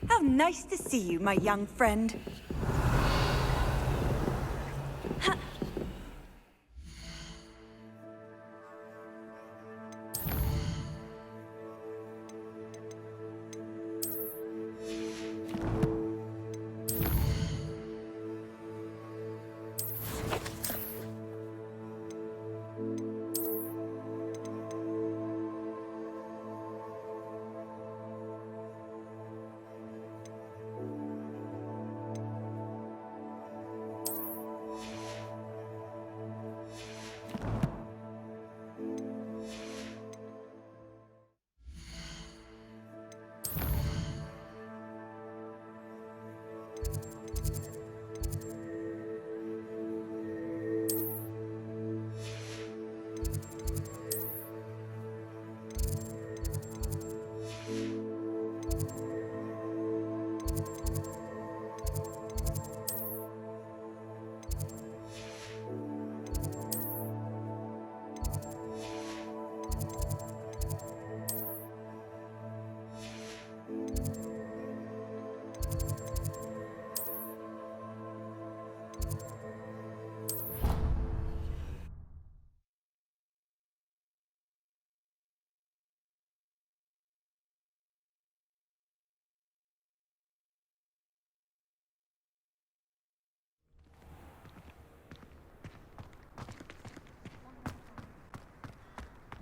How nice to see you, my young friend.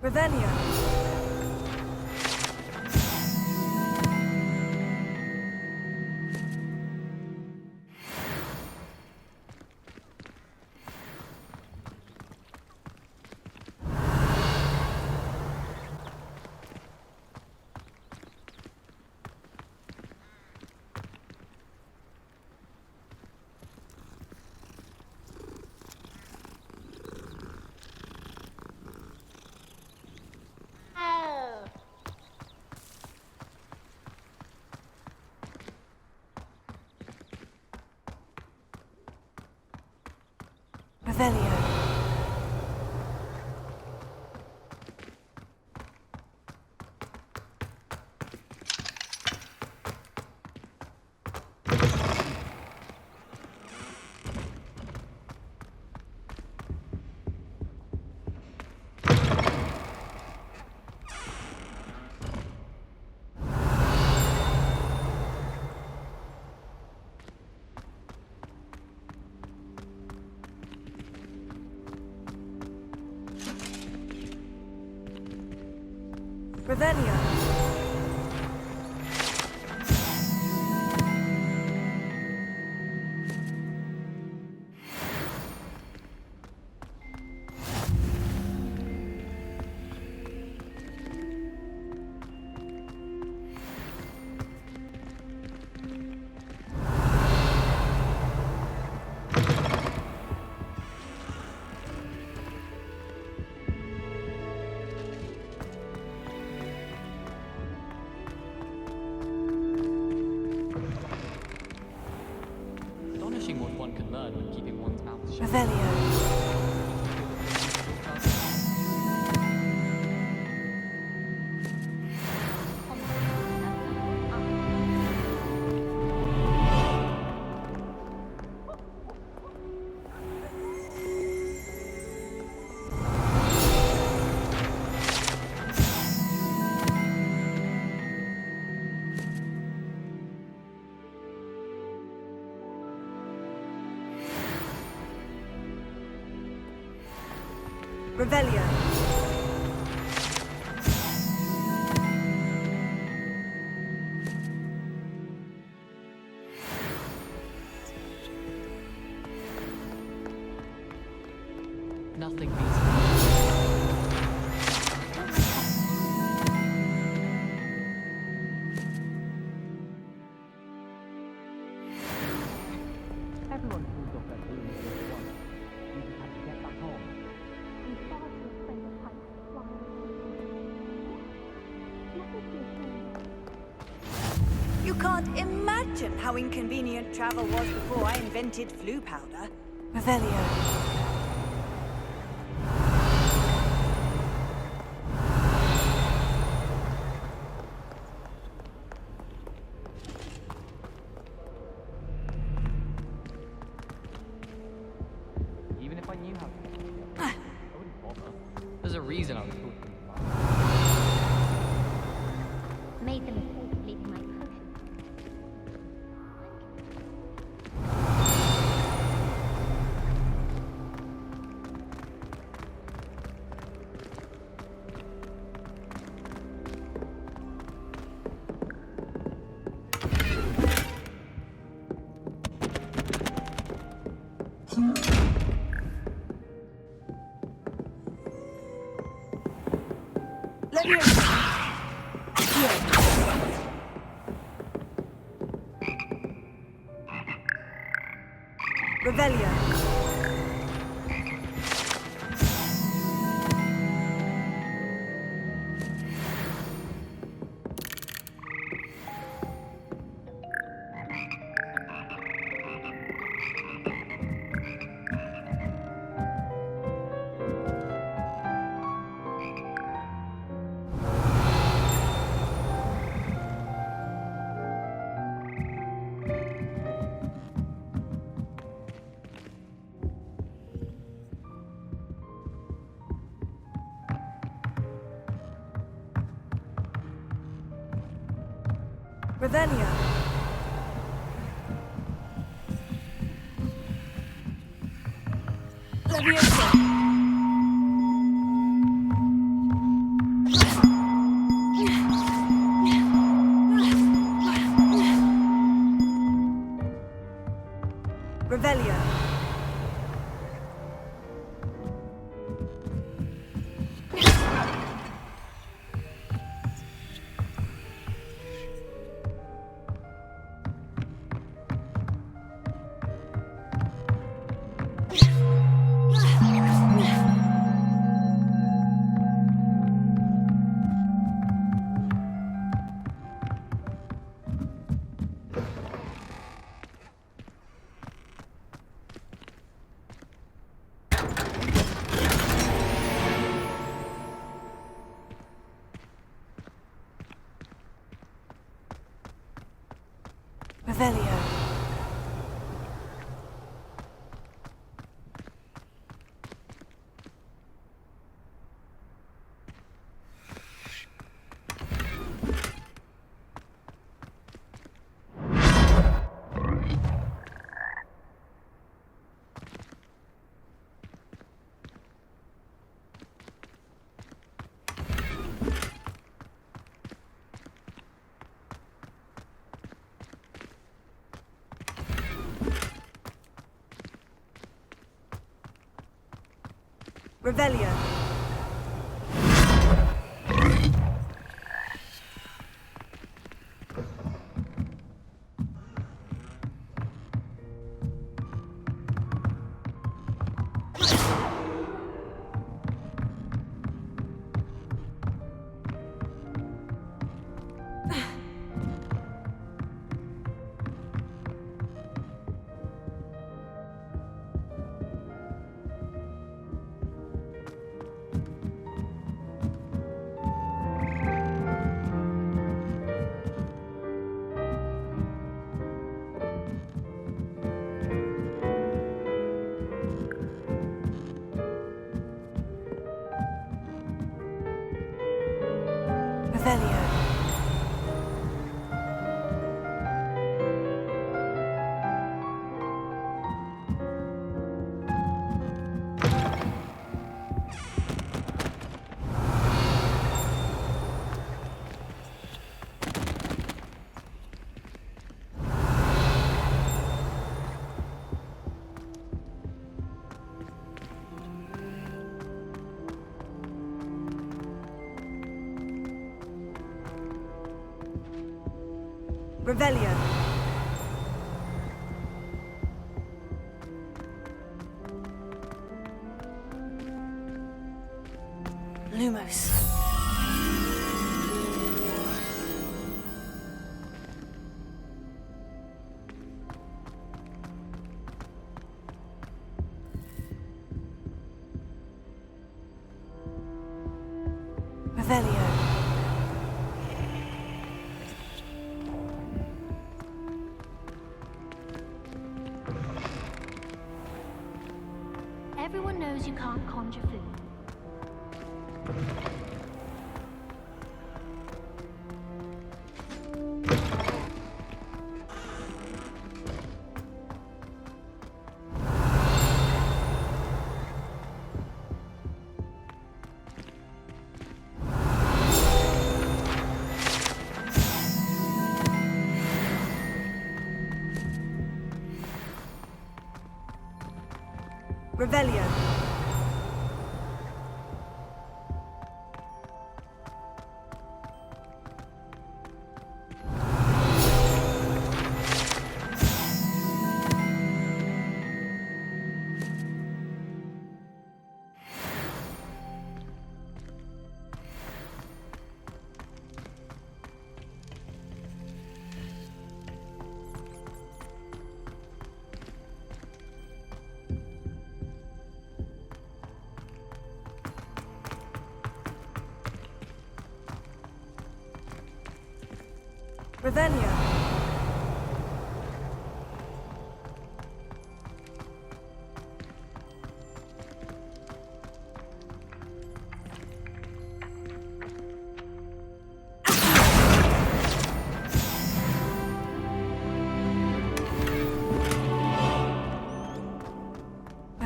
Revelio. Revelio. Revelio. Astonishing what one can learn when keeping one's mouth shut. Revelio. Revelio. Nothing Nothing beats Everyone pulls off their boots just once. You just have to get back on. I'm far too afraid of heights to fly away. You can't imagine how inconvenient travel was before I invented flu powder. Revelio. Even if I knew how to get it, I wouldn't bother. There's a reason I was talking about. Made the mistake of leaving my potion. Let me Revelio. Revelio. Leviosa. Revelio. Revelio. Revelio. Revelio. Revelio. Lumos. Revelio. Everyone knows you can't conjure food. Revelio. Revelio.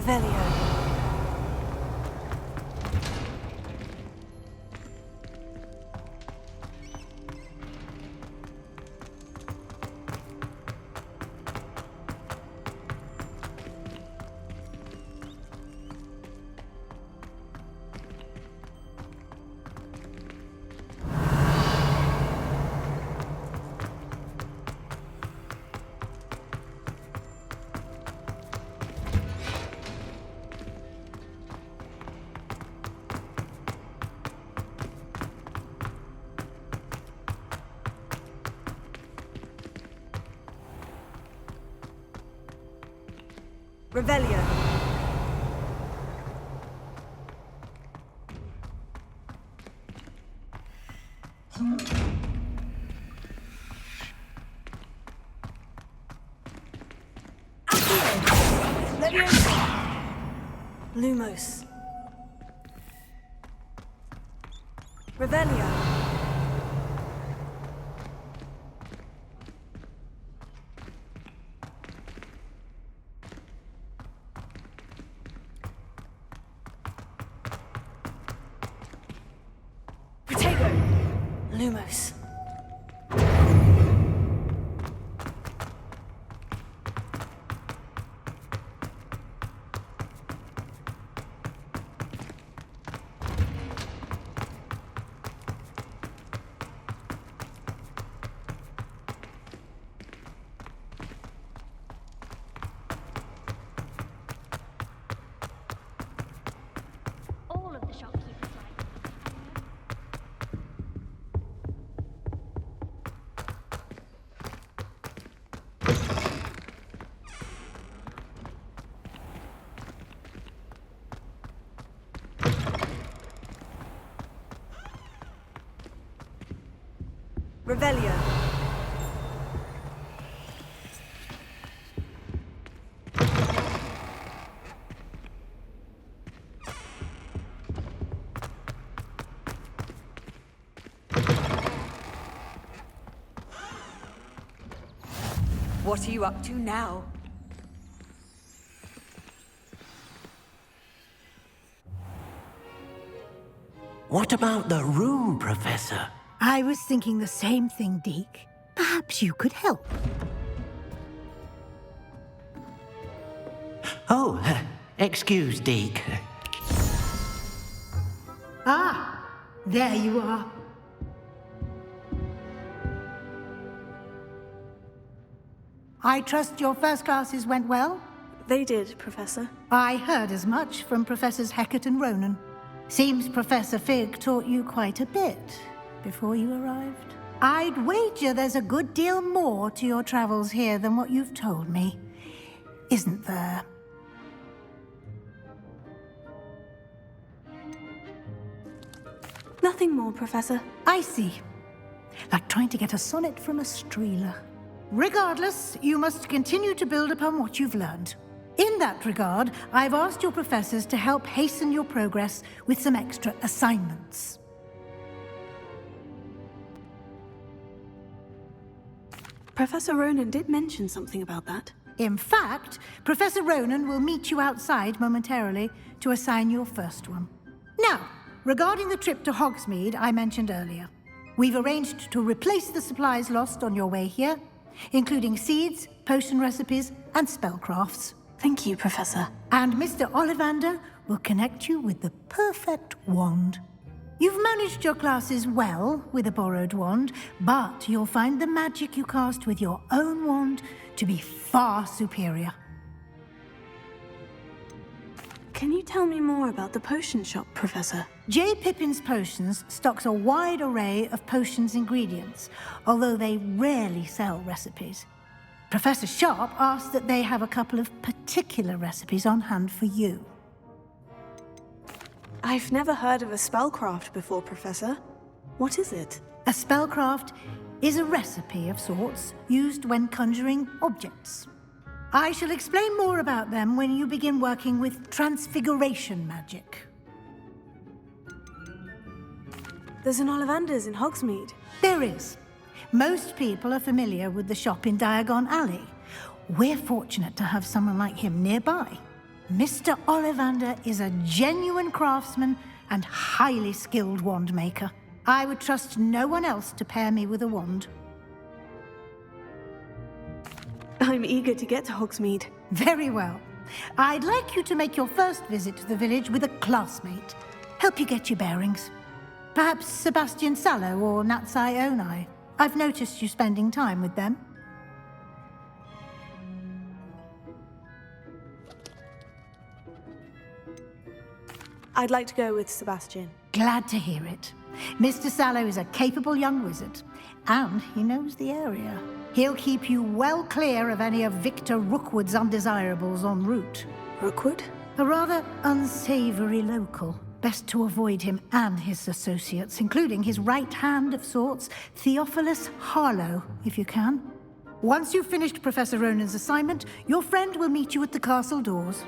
Revelio. Revelio. Lumos. Revelio. Lumos. All of the shopkeepers like Revelio. What are you up to now? What about the room, Professor? I was thinking the same thing, Deke. Perhaps you could help. Oh, excuse, Deke. Ah, there you are. I trust your first classes went well? They did, Professor. I heard as much from Professors Hecat and Ronan. Seems Professor Fig taught you quite a bit before you arrived. I'd wager there's a good deal more to your travels here than what you've told me, isn't there? Nothing more, Professor. I see. Like trying to get a sonnet from a streeler. Regardless, you must continue to build upon what you've learned. In that regard, I've asked your professors to help hasten your progress with some extra assignments. Professor Ronan did mention something about that. In fact, Professor Ronan will meet you outside momentarily to assign your first one. Now, regarding the trip to Hogsmeade I mentioned earlier, we've arranged to replace the supplies lost on your way here, including seeds, potion recipes, and spellcrafts. Thank you, Professor. And Mr. Ollivander will connect you with the perfect wand. You've managed your classes well with a borrowed wand, but you'll find the magic you cast with your own wand to be far superior. Can you tell me more about the potion shop, Professor? J. Pippin's Potions stocks a wide array of potions ingredients, although they rarely sell recipes. Professor Sharp asked that they have a couple of particular recipes on hand for you. I've never heard of a spellcraft before, Professor. What is it? A spellcraft is a recipe of sorts used when conjuring objects. I shall explain more about them when you begin working with transfiguration magic. There's an Ollivander's in Hogsmeade. There is. Most people are familiar with the shop in Diagon Alley. We're fortunate to have someone like him nearby. Mr. Ollivander is a genuine craftsman and highly skilled wand maker. I would trust no one else to pair me with a wand. I'm eager to get to Hogsmeade. Very well. I'd like you to make your first visit to the village with a classmate. Help you get your bearings. Perhaps Sebastian Sallow or Natsai Onai. I've noticed you spending time with them. I'd like to go with Sebastian. Glad to hear it. Mr. Sallow is a capable young wizard, and he knows the area. He'll keep you well clear of any of Victor Rookwood's undesirables en route. Rookwood? A rather unsavory local. Best to avoid him and his associates, including his right hand of sorts, Theophilus Harlow, if you can. Once you've finished Professor Ronan's assignment, your friend will meet you at the castle doors.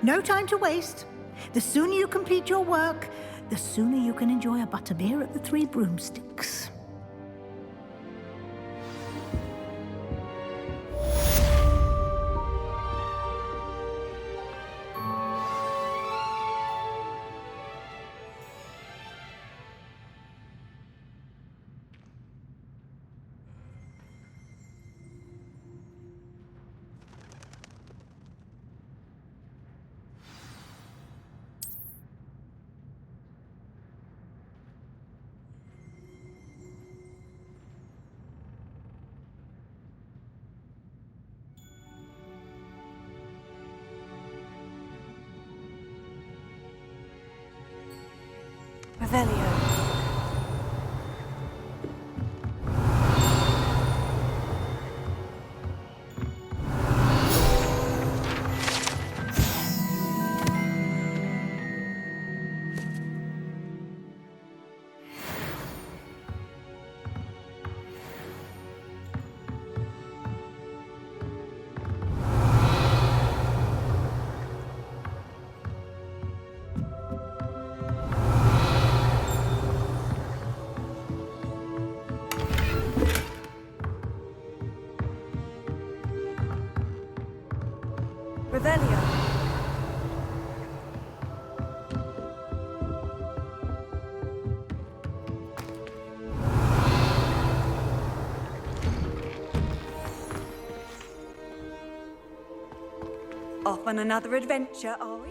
No time to waste. The sooner you complete your work, the sooner you can enjoy a butterbeer at the Three Broomsticks. Revelio. Revelio. Off on another adventure, are we?